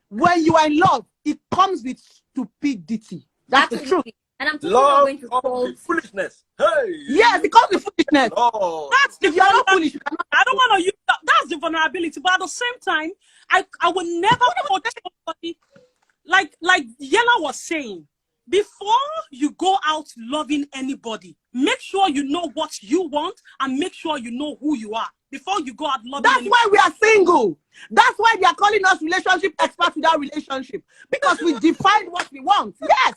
Speaker 5: When you are in love, it comes with stupidity. That's the truth.
Speaker 7: And I'm not going to call
Speaker 1: foolishness. Hey.
Speaker 5: Yes, it comes with foolishness.
Speaker 4: That's
Speaker 5: if you're not foolish, you cannot.
Speaker 4: I don't want to use that. That's the vulnerability. But at the same time, I will never coach somebody. Yella was saying, before you go out loving anybody, make sure you know what you want and make sure you know who you are before you go out loving
Speaker 5: That's
Speaker 4: anybody.
Speaker 5: why we are single. That's why they are calling us relationship experts without relationship, because we defined what we want. Yes.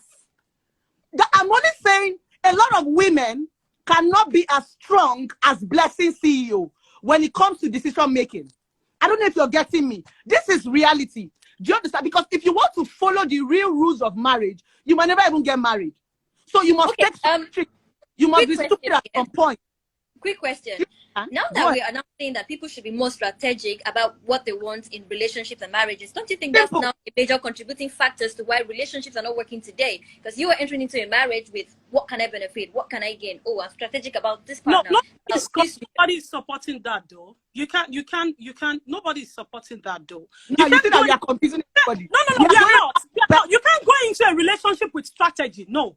Speaker 5: I'm only saying a lot of women cannot be as strong as Blessing CEO when it comes to decision making. I don't know if you're getting me. This is reality. Do you understand? Because if you want to follow the real rules of marriage, you might never even get married. So you must take you must be stupid at some point.
Speaker 7: Quick question. Now that we are now saying that people should be more strategic about what they want in relationships and marriages, don't you think that's now a major contributing factor to why relationships are not working today? Because you are entering into a marriage with, what can I benefit? What can I gain? Oh, I'm strategic about this partner.
Speaker 4: No, nobody is supporting that though. You can't. Nobody is supporting that though.
Speaker 5: No, you think that we are confusing everybody.
Speaker 4: No, we are not. You can't go into a relationship with strategy. No.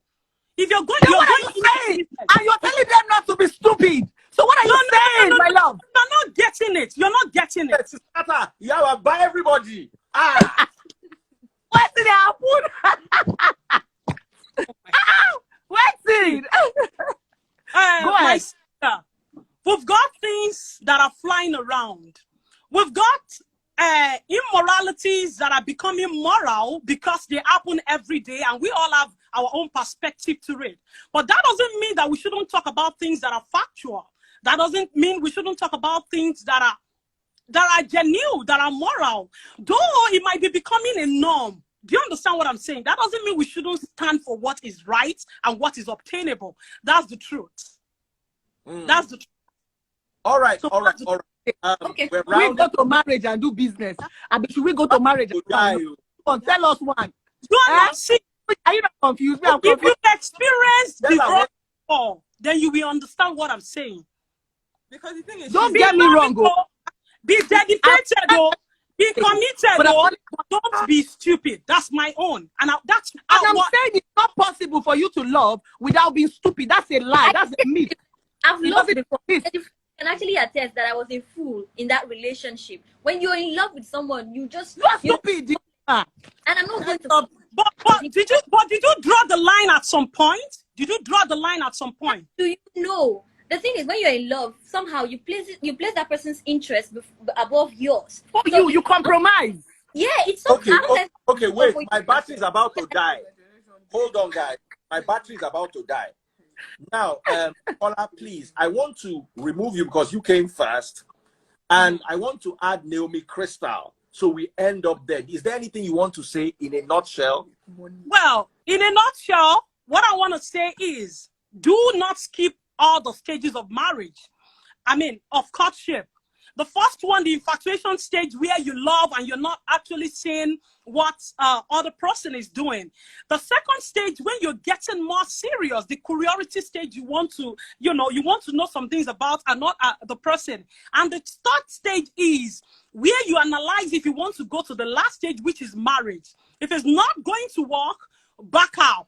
Speaker 4: If you're going,
Speaker 5: what are you saying? And you're telling them not to be stupid. So what are you saying, my love?
Speaker 4: You're not getting it. You're not getting it.
Speaker 1: You have to buy everybody.
Speaker 5: What's in the What's it? Go ahead.
Speaker 4: Sister, we've got things that are flying around. We've got immoralities that are becoming moral because they happen every day, and we all have our own perspective to it. But that doesn't mean that we shouldn't talk about things that are factual. That doesn't mean we shouldn't talk about things that are genuine, that are moral. Though it might be becoming a norm. Do you understand what I'm saying? That doesn't mean we shouldn't stand for what is right and what is obtainable. That's the truth. That's the truth.
Speaker 1: All right.
Speaker 5: Okay. We go to marriage and do business. Should we go to marriage? Tell us one. Are you not confused?
Speaker 4: If you experience the wrong, then you will understand what I'm saying.
Speaker 3: Because the thing is,
Speaker 5: don't get me wrong.
Speaker 4: Be dedicated, be committed, don't be stupid. That's my own. And I'm
Speaker 5: saying it's not possible for you to love without being stupid. That's a lie. That's a myth.
Speaker 7: I've loved before. I can actually attest that I was a fool in that relationship. When you're in love with someone, you're
Speaker 5: stupid.
Speaker 7: And I'm not going to.
Speaker 4: But did you draw the line at some point? Did you draw the line at some point?
Speaker 7: Do you know? The thing is, when you're in love, somehow you place that person's interest above yours.
Speaker 5: So you compromise.
Speaker 7: Yeah, it's so.
Speaker 1: Okay, wait. My battery is about to die. Hold on, guys. My battery is about to die. Now, Paula, please, I want to remove you because you came first, and I want to add Naomi Crystal. So we end up there. Is there anything you want to say in a nutshell?
Speaker 4: Well, in a nutshell, what I want to say is, do not skip all the stages of marriage. Of courtship. The first one, the infatuation stage, where you love and you're not actually seeing what other person is doing. The second stage, when you're getting more serious, the curiosity stage, you want to know some things about and not the person. And the third stage is where you analyze if you want to go to the last stage, which is marriage. If it's not going to work, back out.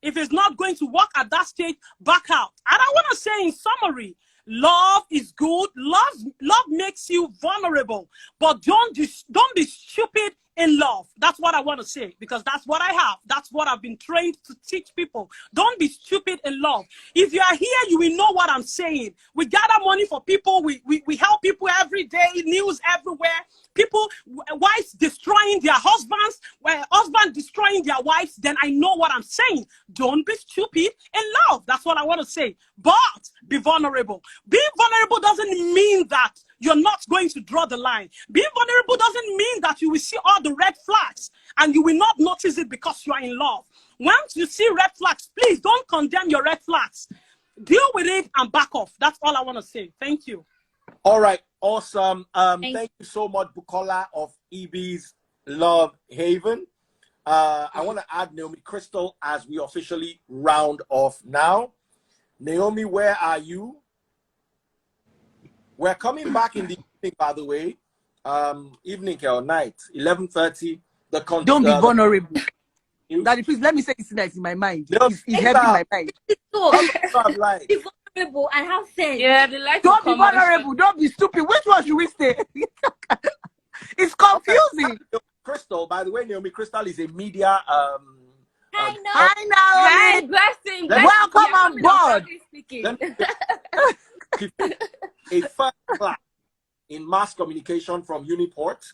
Speaker 4: If it's not going to work at that stage, back out. And I want to say in summary, love is good. Love makes you vulnerable. But don't be stupid in love. That's what I want to say, because that's what I have. That's what I've been trained to teach people. Don't be stupid in love. If you are here, you will know what I'm saying. We gather money for people. We help people every day, news everywhere. People, wives destroying their husbands, husbands destroying their wives, then I know what I'm saying. Don't be stupid in love. That's what I want to say. But be vulnerable. Being vulnerable doesn't mean that you're not going to draw the line. Being vulnerable doesn't mean that you will see all the red flags and you will not notice it because you are in love. Once you see red flags, please don't condemn your red flags. Deal with it and back off. That's all I want to say. Thank you.
Speaker 1: All right. Awesome. Thank you so much, Bukola of EB's Love Haven. I want to add Naomi Crystal as we officially round off now. Naomi, where are you? We're coming back in the evening, by the way. Evening or night, 11:30.
Speaker 5: Don't be vulnerable. Daddy, please let me say this in my mind. It's heavy in my mind.
Speaker 7: Be vulnerable and have sense.
Speaker 3: Yeah, they like
Speaker 5: don't be vulnerable. Don't be stupid. Which one should we say? It's confusing.
Speaker 1: Crystal, by the way, Naomi, Crystal is a media.
Speaker 7: Hi, no.
Speaker 2: Hi,
Speaker 8: Hi,
Speaker 2: Naomi.
Speaker 8: blessing.
Speaker 2: Welcome on board.
Speaker 8: Speaking.
Speaker 1: A first class in mass communication from Uniport.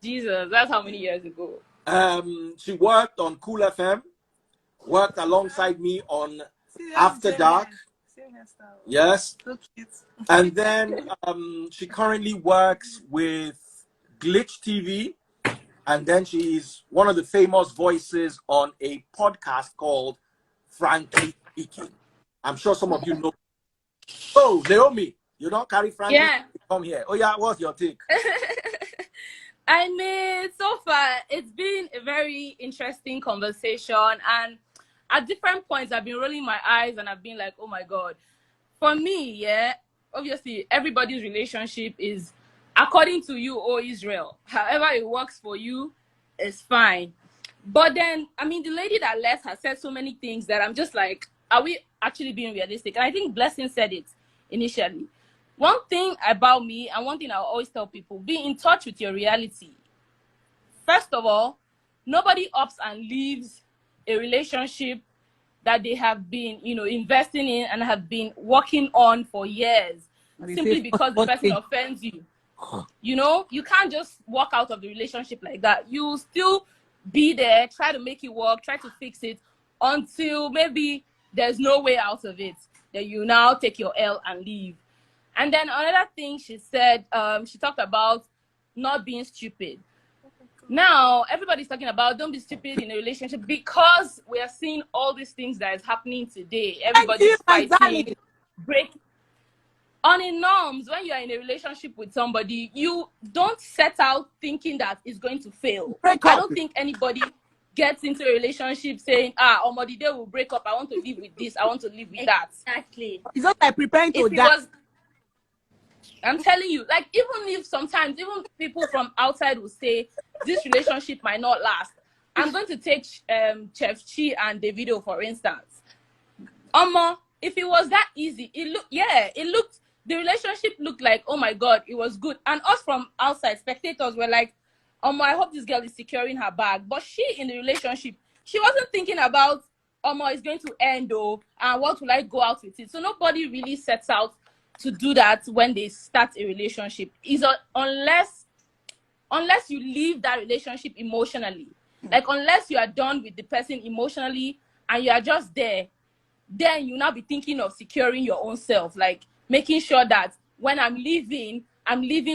Speaker 8: Jesus, that's how many years ago?
Speaker 1: She worked on Cool FM, worked alongside me on After Dark. Yes. And then she currently works with Glitch TV. And then she is one of the famous voices on a podcast called Funke Speaking. I'm sure some of you know. Oh, Naomi, you don't carry Frankie?
Speaker 8: Yeah.
Speaker 1: Come here. Oh, yeah, what's your take?
Speaker 8: I mean, so far, it's been a very interesting conversation. And at different points, I've been rolling my eyes and I've been like, oh my God. For me, yeah, obviously, everybody's relationship is according to you, oh Israel. However it works for you is fine. But then, I mean, the lady that left has said so many things that I'm just like, are we actually being realistic? And I think Blessing said it initially. One thing about me, and one thing I always tell people, be in touch with your reality. First of all, nobody ups and leaves a relationship that they have been, investing in and have been working on for years, simply because the person offends you. You can't just walk out of the relationship like that. You still be there, try to make it work, try to fix it until maybe there's no way out of it. Then you now take your L and leave. And then another thing she said, she talked about not being stupid. Now, everybody's talking about don't be stupid in a relationship because we are seeing all these things that is happening today. Everybody's fighting, breaking. On a norms, when you are in a relationship with somebody, you don't set out thinking that it's going to fail. I don't think anybody gets into a relationship saying, the day will break up. I want to live with this. I want to live with that.
Speaker 7: Exactly.
Speaker 2: It's not like preparing to die.
Speaker 8: I'm telling you, like, even if sometimes, even people from outside will say, this relationship might not last. I'm going to take Chef Chi and Davido, for instance. If it was that easy, the relationship looked like, oh my God, it was good. And us from outside, spectators were like, I hope this girl is securing her bag. But she, in the relationship, she wasn't thinking about, it's going to end, and what will I go out with it? So nobody really sets out to do that when they start a relationship. Unless you leave that relationship emotionally. Like, unless you are done with the person emotionally and you are just there, then you now be thinking of securing your own self, like making sure that when I'm leaving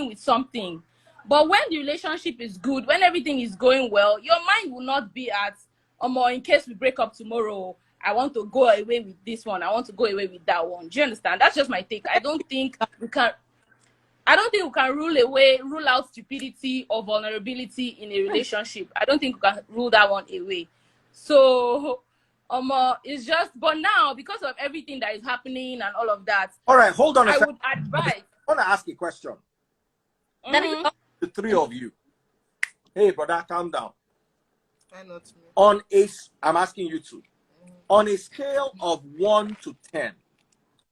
Speaker 8: with something. But when the relationship is good, when everything is going well, your mind will not be at, in case we break up tomorrow, I want to go away with this one, I want to go away with that one. Do you understand? That's just my take. I don't think we can rule out stupidity or vulnerability in a relationship. I don't think we can rule that one away. So it's just, but now, because of everything that is happening and all of that,
Speaker 1: all right, hold on a second.
Speaker 8: I would advise.
Speaker 1: I want to ask a question. The three of you. Hey, brother, calm down. I'm asking you two. On a scale of 1 to 10,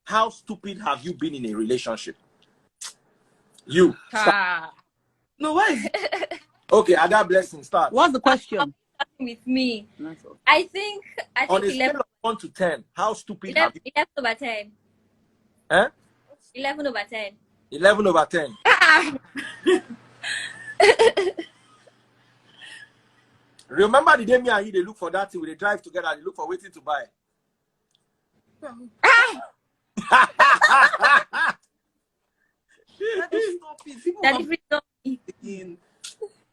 Speaker 1: how stupid have you been in a relationship? You.
Speaker 3: No, why?
Speaker 1: Okay, Ada Blessing, start.
Speaker 2: What's the question?
Speaker 7: With me, I think
Speaker 1: On a
Speaker 7: 11,
Speaker 1: scale of 1 to 10, how stupid have you?
Speaker 7: 11 over 10.
Speaker 1: Eh?
Speaker 7: 11 over 10.
Speaker 1: 11 over 10. Remember the day me and you, they look for that thing, they drive together, they look for waiting to buy.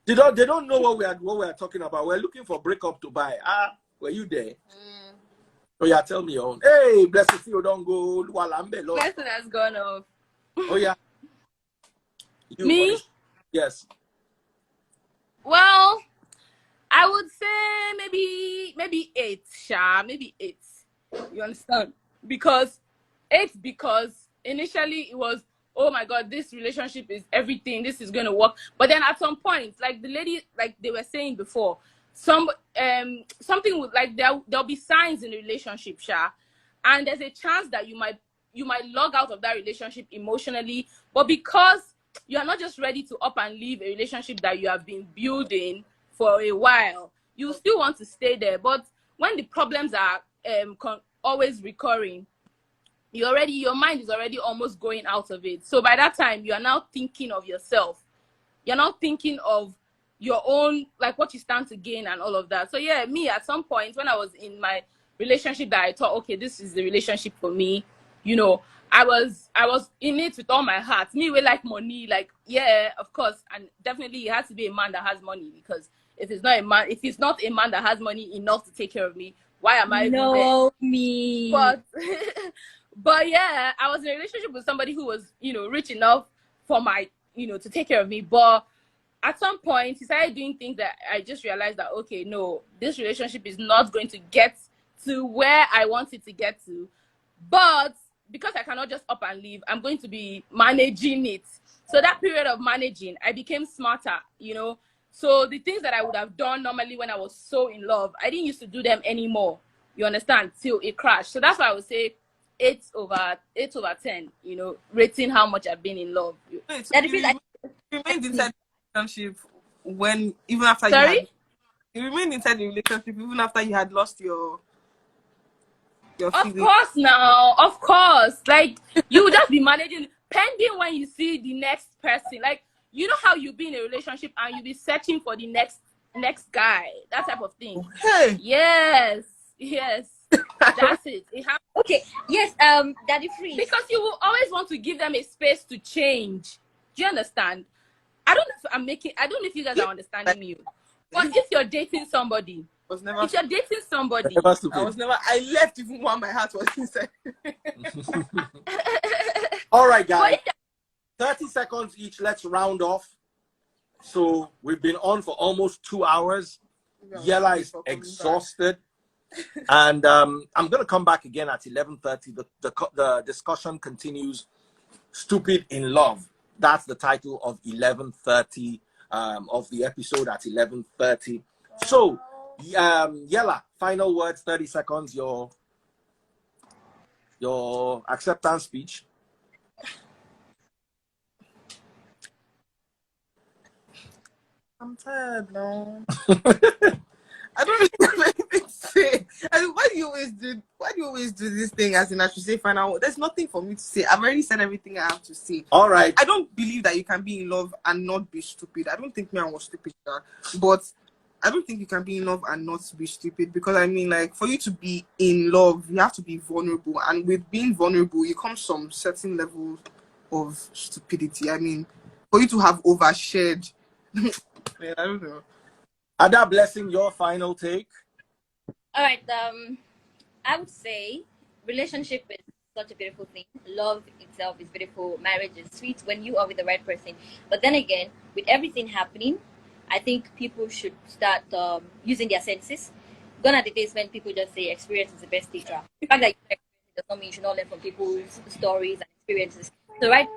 Speaker 1: They don't know what we are talking about. We're looking for breakup to buy. Were you there? Oh yeah, tell me your own. Hey, blessed you don't go.
Speaker 8: Blessing has gone off.
Speaker 1: Oh yeah.
Speaker 8: Me?
Speaker 1: Yes.
Speaker 8: Well, I would say maybe 8, Sha. Maybe 8. You understand? Because initially it was, oh my God, this relationship is everything. This is going to work. But then at some point, like the lady, like they were saying before, something would, like there'll be signs in the relationship, Sha, and there's a chance that you might log out of that relationship emotionally, but because you are not just ready to up and leave a relationship that you have been building, for a while, you still want to stay there. But when the problems are always recurring, your mind is already almost going out of it. So by that time, you are now thinking of yourself. You're not thinking of your own, like what you stand to gain and all of that. So yeah, me at some point when I was in my relationship that I thought, okay, this is the relationship for me, you know, I was in it with all my heart. Me, we like money, like, yeah, of course, and definitely it has to be a man that has money, because if it's not a man that has money enough to take care of me, why am I even there?
Speaker 7: Me.
Speaker 8: But yeah, I was in a relationship with somebody who was, you know, rich enough for my, you know, to take care of me. But at some point, he started doing things that I just realized that, okay, no, this relationship is not going to get to where I want it to get to. But because I cannot just up and leave, I'm going to be managing it. So that period of managing, I became smarter, you know. So the things that I would have done normally when I was so in love, I didn't used to do them anymore. You understand? Till it crashed. So that's why I would say 8/10, you know, rating how much I've been in love.
Speaker 3: Wait, so you remained inside the relationship when, even after you remained inside the relationship even after you had lost your
Speaker 8: Of
Speaker 3: feeling?
Speaker 8: course now, of course. Like, you would just be managing, pending when you see the next person. Like, you know how you be in a relationship and you be searching for the next guy, that type of thing.
Speaker 3: Hey.
Speaker 8: Yes. That's it.
Speaker 7: Okay. Yes. Daddy Free.
Speaker 8: Because you will always want to give them a space to change. Do you understand? I don't know if you guys are understanding me. But if you're dating somebody, I
Speaker 3: left even while my heart was inside.
Speaker 1: All right, guys. 30 seconds each. Let's round off. So we've been on for almost 2 hours. Yella is exhausted. And I'm going to come back again at 11:30. The discussion continues. Stupid in Love. That's the title of 11:30 of the episode at 11:30. So, Yella, final words, 30 seconds, your acceptance speech.
Speaker 3: I'm tired now. I don't really have anything to say. I mean, why do you always do this thing as in I should say final word? There's nothing for me to say. I've already said everything I have to say.
Speaker 1: All right.
Speaker 3: I don't believe that you can be in love and not be stupid. I don't think me I was stupid, but I don't think you can be in love and not be stupid, because I mean, like, for you to be in love, you have to be vulnerable, and with being vulnerable, you come some certain level of stupidity. I mean, for you to have overshared, man, I don't know.
Speaker 1: Ada Blessing, your final take.
Speaker 7: All right. I would say relationship is such a beautiful thing. Love itself is beautiful. Marriage is sweet when you are with the right person. But then again, with everything happening, I think people should start using their senses. Gone are the days when people just say experience is the best teacher. The fact that you does not mean you should not learn from people's stories and experiences. So right,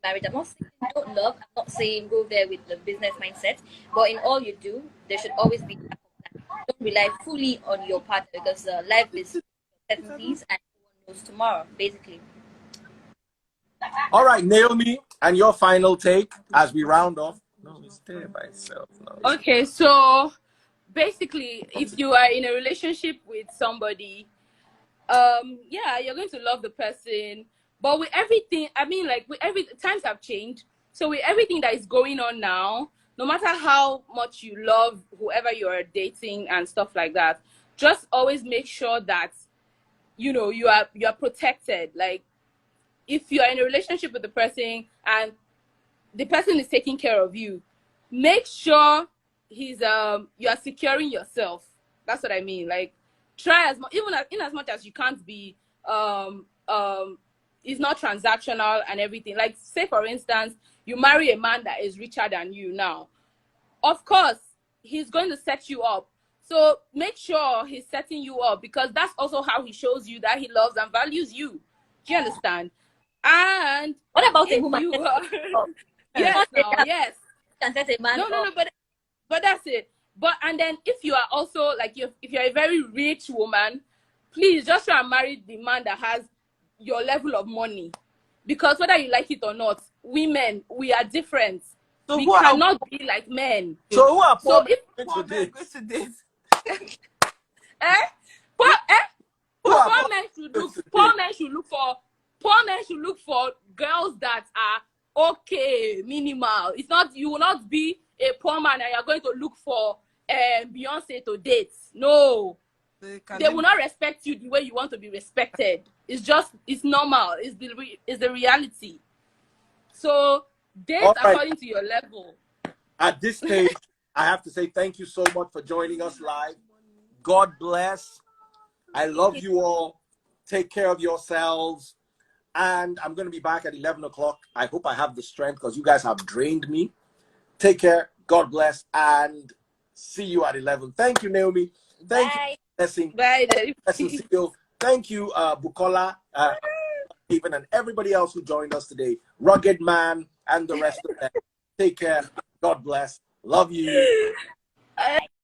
Speaker 7: marriage, I'm not saying don't love. I'm not saying go there with the business mindset. But in all you do, there should always be. Don't rely fully on your partner, because life is 70s and no one knows tomorrow, basically.
Speaker 1: All right, Naomi, and your final take as we round off. No, it's there by itself. No,
Speaker 8: okay, so basically, if you are in a relationship with somebody, yeah, you're going to love the person. But with everything, I mean, like, times have changed. So with everything that is going on now, no matter how much you love whoever you're dating and stuff like that, just always make sure that, you know, you are protected. Like, if you are in a relationship with the person and the person is taking care of you, make sure you are securing yourself. That's what I mean. Like, try as much, even in as much as you can't be it's not transactional and everything. Like, say for instance, you marry a man that is richer than you now. Of course, he's going to set you up. So make sure he's setting you up, because that's also how he shows you that he loves and values you. Do you understand? And
Speaker 7: what about a woman?
Speaker 8: Yes, yes.
Speaker 7: Can set a man
Speaker 8: no, but that's it. But and then if you are also like, if you're a very rich woman, please just try and marry the man that has your level of money, because whether you like it or not, women, we are different.
Speaker 3: So
Speaker 8: we
Speaker 3: who are
Speaker 8: cannot be like men.
Speaker 1: So who are
Speaker 8: So
Speaker 1: poor
Speaker 8: if
Speaker 1: men
Speaker 3: poor
Speaker 1: going to
Speaker 3: men
Speaker 1: date?
Speaker 3: going to date?
Speaker 8: eh, poor,
Speaker 1: Who
Speaker 8: poor
Speaker 1: are poor
Speaker 8: men should
Speaker 1: men
Speaker 8: look.
Speaker 1: to
Speaker 8: Poor
Speaker 1: date?
Speaker 8: men should look for. Poor men should look for girls that are okay, minimal. It's not. You will not be a poor man and you're going to look for Beyonce to date. No, they will not respect you the way you want to be respected. It's normal. It's the reality. So date
Speaker 1: All right.
Speaker 8: according to your level.
Speaker 1: At this stage, I have to say thank you so much for joining us live. God bless. I love you all. Take care of yourselves. And I'm going to be back at 11 o'clock. I hope I have the strength because you guys have drained me. Take care. God bless. And see you at 11. Thank you, Naomi. Thank
Speaker 8: Bye.
Speaker 1: you, Blessing.
Speaker 8: Bye.
Speaker 1: Blessing, Seal. Thank you, Bukola, Stephen, and everybody else who joined us today. Rugged Man and the rest of them. Take care. God bless. Love you.